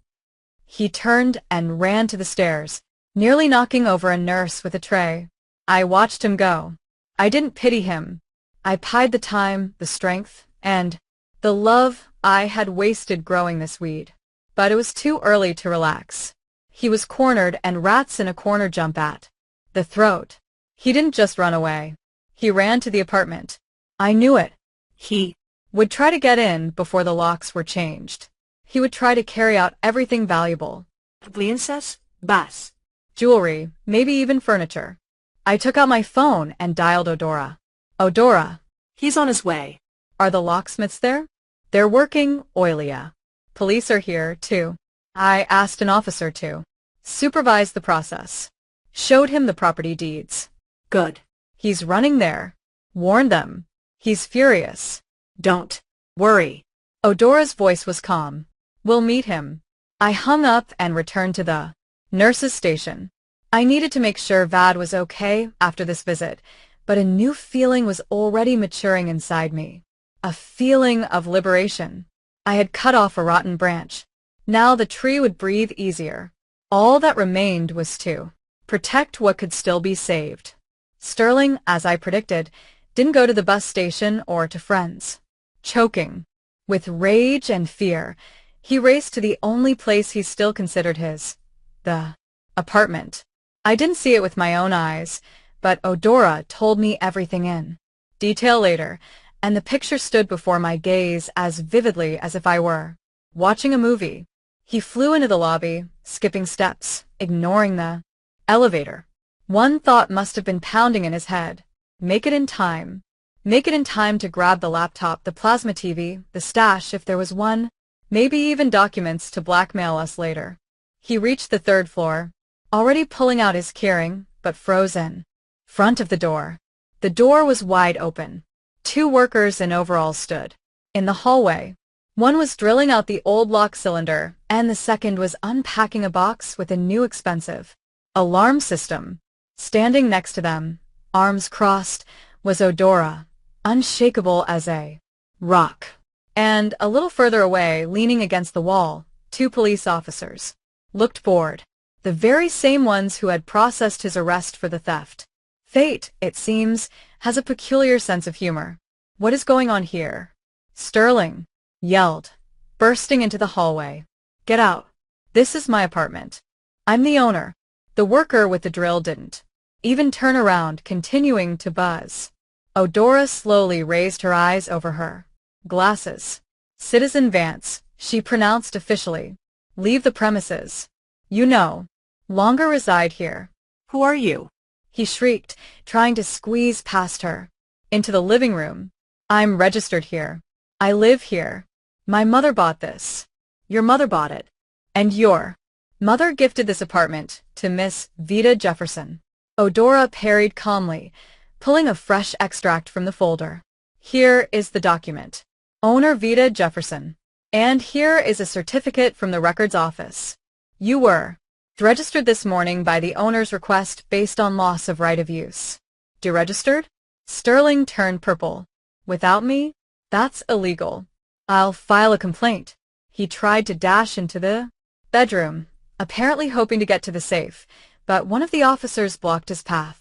He turned and ran to the stairs, nearly knocking over a nurse with a tray. I watched him go. I didn't pity him. I pied the time, the strength, and the love I had wasted growing this weed. But it was too early to relax. He was cornered and rats in a corner jump at the throat. He didn't just run away. He ran to the apartment. I knew it. He Would try to get in before the locks were changed. He would try to carry out everything valuable. princess bus. Jewelry, maybe even furniture. I took out my phone and dialed Odora. Odora, He's on his way. are the locksmiths there? They're working, Oilia. Police are here, too. I asked an officer to supervise the process. Showed him the property deeds. Good. He's running there. Warned them. He's furious. Don't Worry. Odora's voice was calm. We'll meet him. I hung up and returned to the nurse's station. I needed to make sure Vad was okay after this visit, but a new feeling was already maturing inside me. A feeling of liberation. I had cut off a rotten branch. Now the tree would breathe easier. All that remained was to protect what could still be saved. Sterling, as I predicted, didn't go to the bus station or to friends. Choking with rage and fear, he raced to the only place he still considered his, the apartment. I didn't see it with my own eyes, but Odora told me everything in detail later, and the picture stood before my gaze as vividly as if I were watching a movie. He flew into the lobby, skipping steps, ignoring the elevator. One thought must have been pounding in his head. Make it in time. Make it in time to grab the laptop, the plasma TV, the stash if there was one, maybe even documents to blackmail us later. He reached the third floor, already pulling out his keyring, but froze in front of the door. The door was wide open. Two workers in overalls stood in the hallway. One was drilling out the old lock cylinder, and the second was unpacking a box with a new expensive alarm system. Standing next to them, arms crossed, was Odora, unshakable as a rock. And a little further away, leaning against the wall, two police officers looked bored, the very same ones who had processed his arrest for the theft. Fate, it seems, has a peculiar sense of humor. What is going on here? Sterling yelled, bursting into the hallway. Get out. This is my apartment. I'm the owner. The worker with the drill didn't even turn around, continuing to buzz. Odora slowly raised her eyes over her glasses. Citizen Vance, she pronounced officially. Leave the premises. You no longer reside here. Who are you? He shrieked, trying to squeeze past her. Into the living room. I'm registered here. I live here. My mother bought this. Your mother bought it. And your mother gifted this apartment to Miss Vida Jefferson. Odora parried calmly, pulling a fresh extract from the folder. Here is the document. Owner Vida Jefferson. And here is a certificate from the records office. You were registered this morning by the owner's request based on loss of right of use. Deregistered? Sterling turned purple. Without me? That's illegal. I'll file a complaint. He tried to dash into the bedroom, apparently hoping to get to the safe, but one of the officers blocked his path.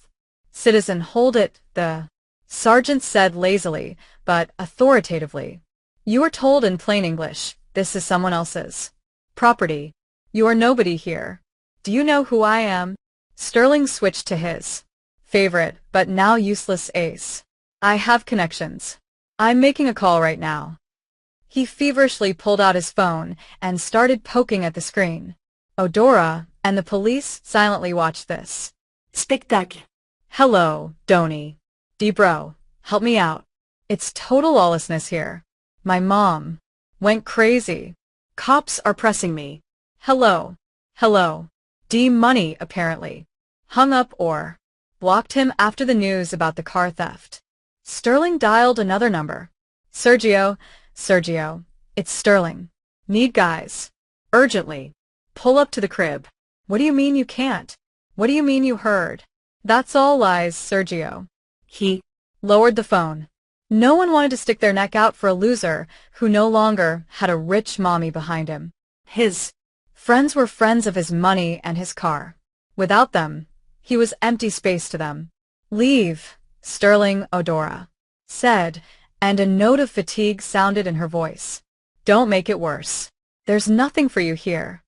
Citizen, hold it, the sergeant said lazily, but authoritatively. You were told in plain English, this is someone else's property. You are nobody here. Do you know who I am? Sterling switched to his favorite, but now useless ace. I have connections. I'm making a call right now. He feverishly pulled out his phone and started poking at the screen. Odora and the police silently watched this. Spectacle. Hello, Donnie. D-bro, help me out. It's total lawlessness here. My mom went crazy. Cops are pressing me. Hello. Hello. D-money, apparently. Hung up or blocked him after the news about the car theft. Sterling dialed another number. Sergio, it's Sterling. Need guys. Urgently. Pull up to the crib. What do you mean you can't? What do you mean you heard? That's all lies, Sergio. He lowered the phone. No one wanted to stick their neck out for a loser who no longer had a rich mommy behind him. His friends were friends of his money and his car. Without them, he was empty space to them. Leave, Sterling, Odora said, and a note of fatigue sounded in her voice. Don't make it worse. There's nothing for you here.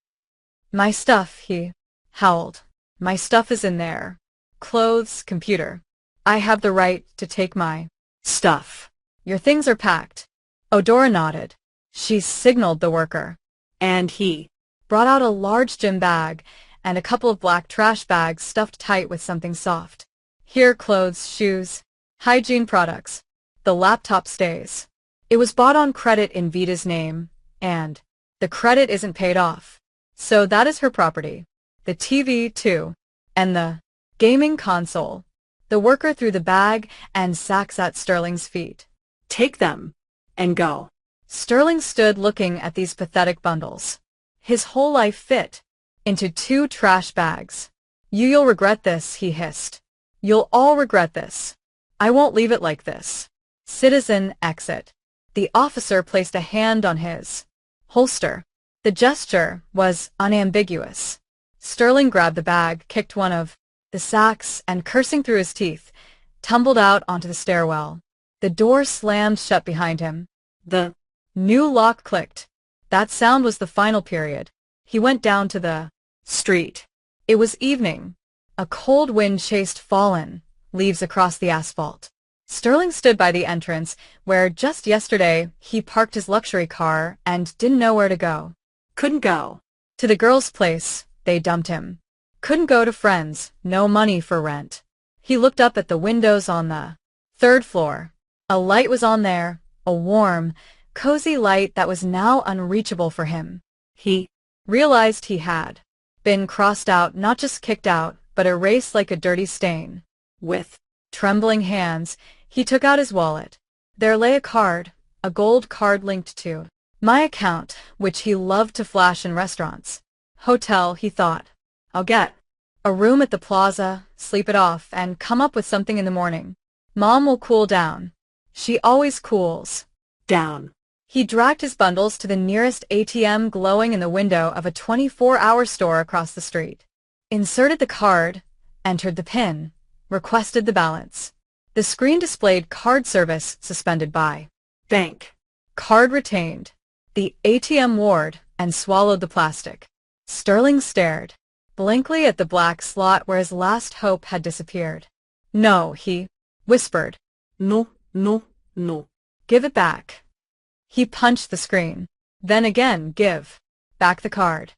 My stuff, he howled. My stuff is in there. Clothes, computer. I have the right to take my stuff. Your things are packed. Odora nodded. She signaled the worker. And he brought out a large gym bag and a couple of black trash bags stuffed tight with something soft. Here, clothes, shoes, hygiene products. The laptop stays. It was bought on credit in Vita's name, and the credit isn't paid off. So that is her property. The TV, too. And the gaming console. The worker threw the bag and sacks at Sterling's feet. Take them and go. Sterling stood looking at these pathetic bundles. His whole life fit into 2 trash bags. You'll regret this, he hissed. You'll all regret this. I won't leave it like this. Citizen, exit. The officer placed a hand on his holster. The gesture was unambiguous. Sterling grabbed the bag, kicked one of the sacks, and cursing through his teeth, tumbled out onto the stairwell. The door slammed shut behind him. The new lock clicked. That sound was the final period. He went down to the street. It was evening. A cold wind chased fallen leaves across the asphalt. Sterling stood by the entrance where just yesterday he parked his luxury car and didn't know where to go. Couldn't go. To the girls' place, they dumped him. Couldn't go to friends, no money for rent. He looked up at the windows on the 3rd floor. A light was on there, a warm, cozy light that was now unreachable for him. He realized he had been crossed out, not just kicked out, but erased like a dirty stain. With trembling hands, he took out his wallet. There lay a card, a gold card linked to my account, which he loved to flash in restaurants. Hotel, he thought. I'll get a room at the plaza, sleep it off, and come up with something in the morning. Mom will cool down. She always cools Down. He dragged his bundles to the nearest ATM glowing in the window of a 24-hour store across the street. Inserted the card, entered the PIN, requested the balance. The screen displayed card service suspended by bank. Card retained. The ATM roared and swallowed the plastic. Sterling stared blankly at the black slot where his last hope had disappeared. No, he whispered. No, no, no. Give it back. He punched the screen. Then again, give back the card.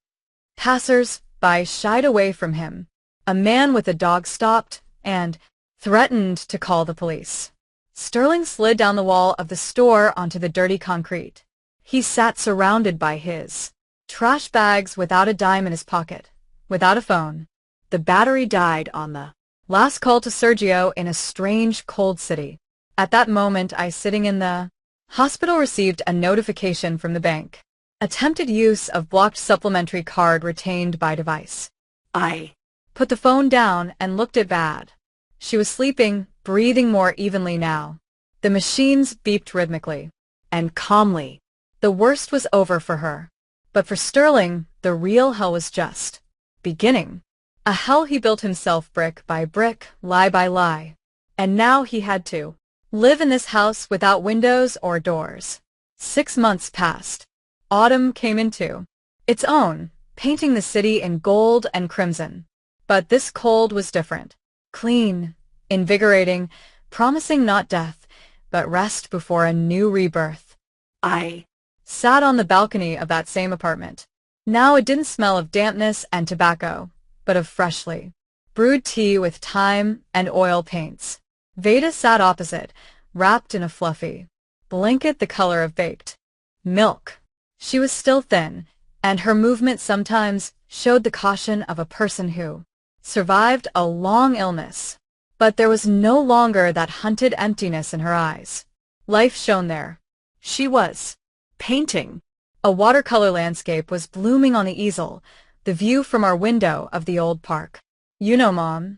Passers-by shied away from him. A man with a dog stopped and threatened to call the police. Sterling slid down the wall of the store onto the dirty concrete. He sat surrounded by his trash bags, without a dime in his pocket, without a phone. The battery died on the last call to Sergio in a strange, cold city. At that moment, I sitting in the hospital received a notification from the bank. Attempted use of blocked supplementary card retained by device. I put the phone down and looked at Bad. She was sleeping, breathing more evenly now. The machines beeped rhythmically and calmly. The worst was over for her. But for Sterling, the real hell was just beginning. A hell he built himself brick by brick, lie by lie. And now he had to live in this house without windows or doors. 6 months passed. Autumn came into its own, painting the city in gold and crimson. But this cold was different. Clean, invigorating, promising not death, but rest before a new rebirth. I sat on the balcony of that same apartment. Now it didn't smell of dampness and tobacco, but of freshly brewed tea with thyme and oil paints. Veda sat opposite, wrapped in a fluffy blanket the color of baked milk. She was still thin, and her movement sometimes showed the caution of a person who survived a long illness. But there was no longer that hunted emptiness in her eyes. Life shone there. She was painting. A watercolor landscape was blooming on the easel, the view from our window of the old park. You know, Mom,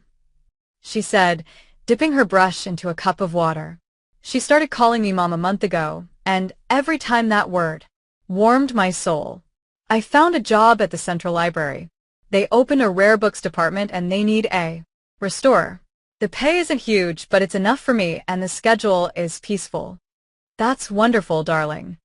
she said, dipping her brush into a cup of water. She started calling me Mom a month ago, and every time that word warmed my soul. I found a job at the Central Library. They opened a rare books department and they need a restorer. The pay isn't huge, but it's enough for me, and the schedule is peaceful. That's wonderful, darling.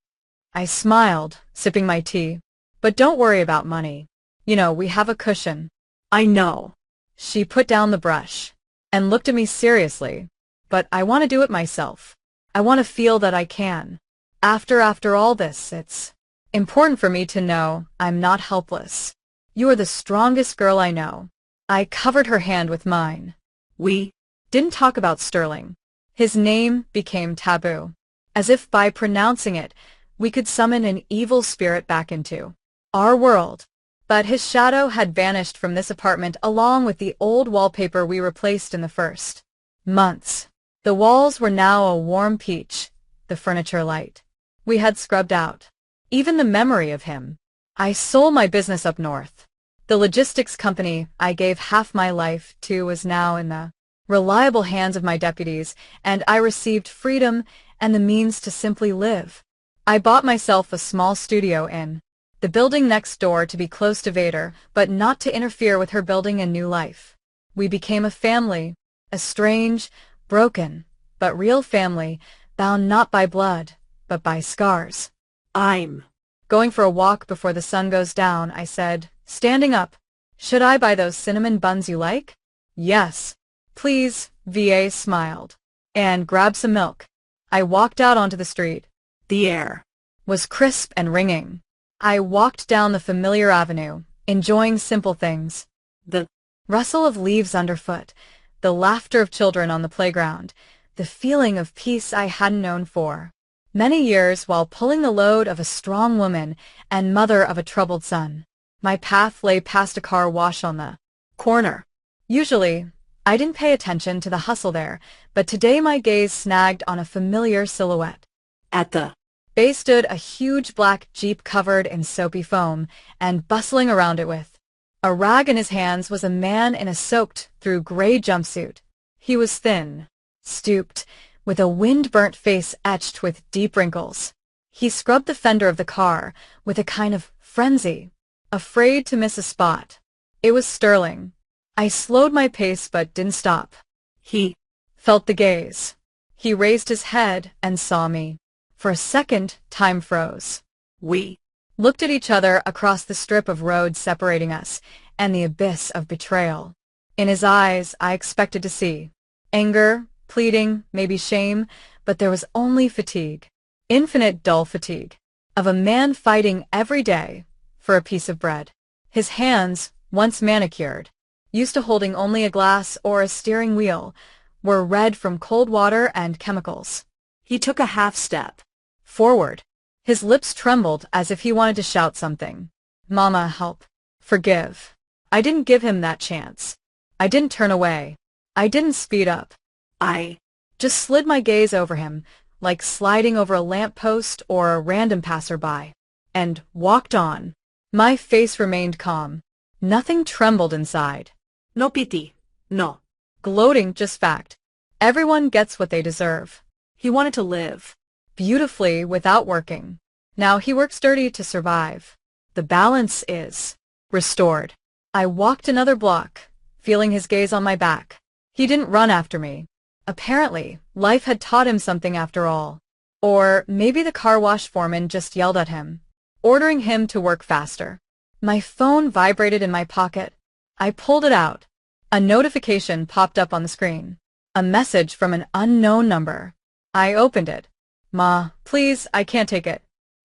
I smiled, sipping my tea. But don't worry about money. You know, we have a cushion. I know. She put down the brush and looked at me seriously. But I want to do it myself. I want to feel that I can. After all this, it's important for me to know I'm not helpless. You are the strongest girl I know. I covered her hand with mine. We didn't talk about Sterling. His name became taboo, as if by pronouncing it, we could summon an evil spirit back into our world. But his shadow had vanished from this apartment along with the old wallpaper we replaced in the first months. The walls were now a warm peach, the furniture light. we had scrubbed out. Even the memory of him. I sold my business up north. The logistics company I gave half my life to was now in the reliable hands of my deputies, and I received freedom and the means to simply live. I bought myself a small studio in the building next door to be close to Vader, but not to interfere with her building a new life. We became a family, a strange, broken, but real family, bound not by blood, but by scars. I'm Going for a walk before the sun goes down, I said, standing up. Should I buy those cinnamon buns you like? Yes. Please, VA smiled. And grab some milk. I walked out onto the street. the air. Was crisp and ringing. I walked down the familiar avenue, enjoying simple things. The Rustle of leaves underfoot, the laughter of children on the playground, the feeling of peace I hadn't known for many years while pulling the load of a strong woman and mother of a troubled son. My path lay past a car wash on the corner. Usually, I didn't pay attention to the hustle there, but today my gaze snagged on a familiar silhouette. At the Bay stood a huge black Jeep covered in soapy foam, and bustling around it with a rag in his hands was a man in a soaked-through gray jumpsuit. He was thin, stooped, with a wind-burnt face etched with deep wrinkles. He scrubbed the fender of the car with a kind of frenzy, afraid to miss a spot. It was Sterling. I slowed my pace but didn't stop. he Felt the gaze. He raised his head and saw me. For a second, time froze. we Looked at each other across the strip of road separating us, and the abyss of betrayal. In his eyes, I expected to see anger, pleading, maybe shame, but there was only fatigue. Infinite dull fatigue. Of a man fighting every day for a piece of bread. His hands, once manicured, used to holding only a glass or a steering wheel, were red from cold water and chemicals. He took a half step Forward. His lips trembled as if he wanted to shout something. Mama, help. Forgive. I didn't give him that chance. I didn't turn away. I didn't speed up. I Just slid my gaze over him, like sliding over a lamppost or a random passerby, and walked on. My face remained calm. Nothing trembled inside. no pity. No. Gloating, just fact. Everyone gets what they deserve. He wanted to live. Beautifully without working. Now he works dirty to survive. The balance is restored. I walked another block, feeling his gaze on my back. He didn't run after me. Apparently, life had taught him something after all. Or maybe the car wash foreman just yelled at him, ordering him to work faster. My phone vibrated in my pocket. I pulled it out. A notification popped up on the screen. A message from an unknown number. I opened it. Ma, please, I can't take it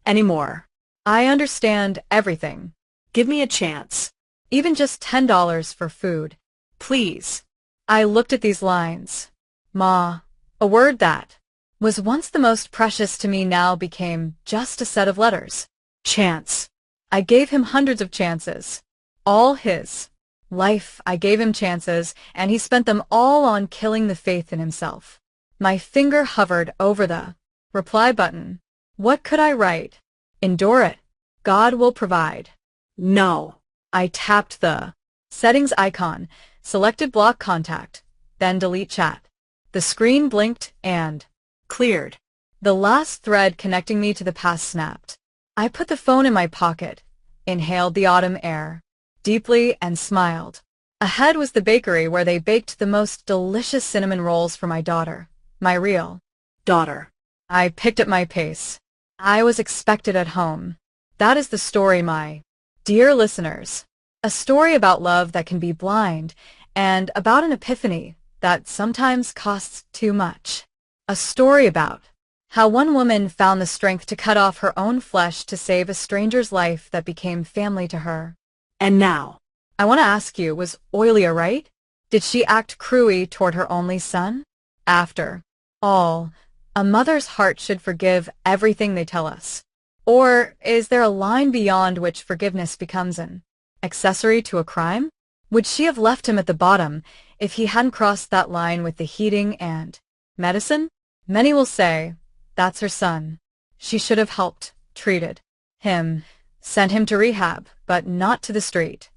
Anymore. I understand everything. Give me a chance. Even just $10 for food. Please. I looked at these lines. Ma, a word that was once the most precious to me now became just a set of letters. Chance. I gave him hundreds of chances. All his life I gave him chances, and he spent them all on killing the faith in himself. My finger hovered over the reply button. What could I write? Endure it. God will provide. No. I tapped the settings icon, selected block contact, then delete chat. The screen blinked and Cleared. the last thread connecting me to the past snapped. I put the phone in my pocket, inhaled the autumn air deeply, and smiled. Ahead was the bakery where they baked the most delicious cinnamon rolls for my daughter, my real daughter. I picked up my pace. I was expected at home. That is the story, my dear listeners. A story about love that can be blind, and about an epiphany that sometimes costs too much. A story about how one woman found the strength to cut off her own flesh to save a stranger's life that became family to her. And now. I want to ask you, was Oilia right? Did she act cruelly toward her only son? After all, a mother's heart should forgive everything they tell us. Or is there a line beyond which forgiveness becomes an accessory to a crime? Would she have left him at the bottom if he hadn't crossed that line with the heating and medicine? Many will say, that's her son. She should have helped, treated him, sent him to rehab, but not to the street.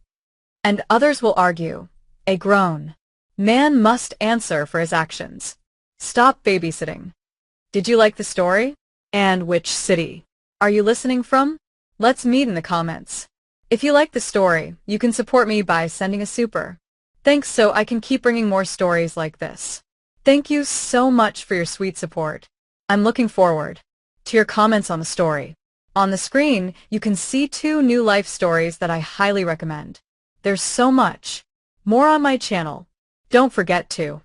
And others will argue, a grown man must answer for his actions. Stop babysitting. Did you like the story? And which city are you listening from? Let's meet in the comments. If you like the story, you can support me by sending a super. Thanks, so I can keep bringing more stories like this. Thank you so much for your sweet support. I'm looking forward to your comments on the story. On the screen, you can see 2 new life stories that I highly recommend. There's so much more on my channel. Don't forget to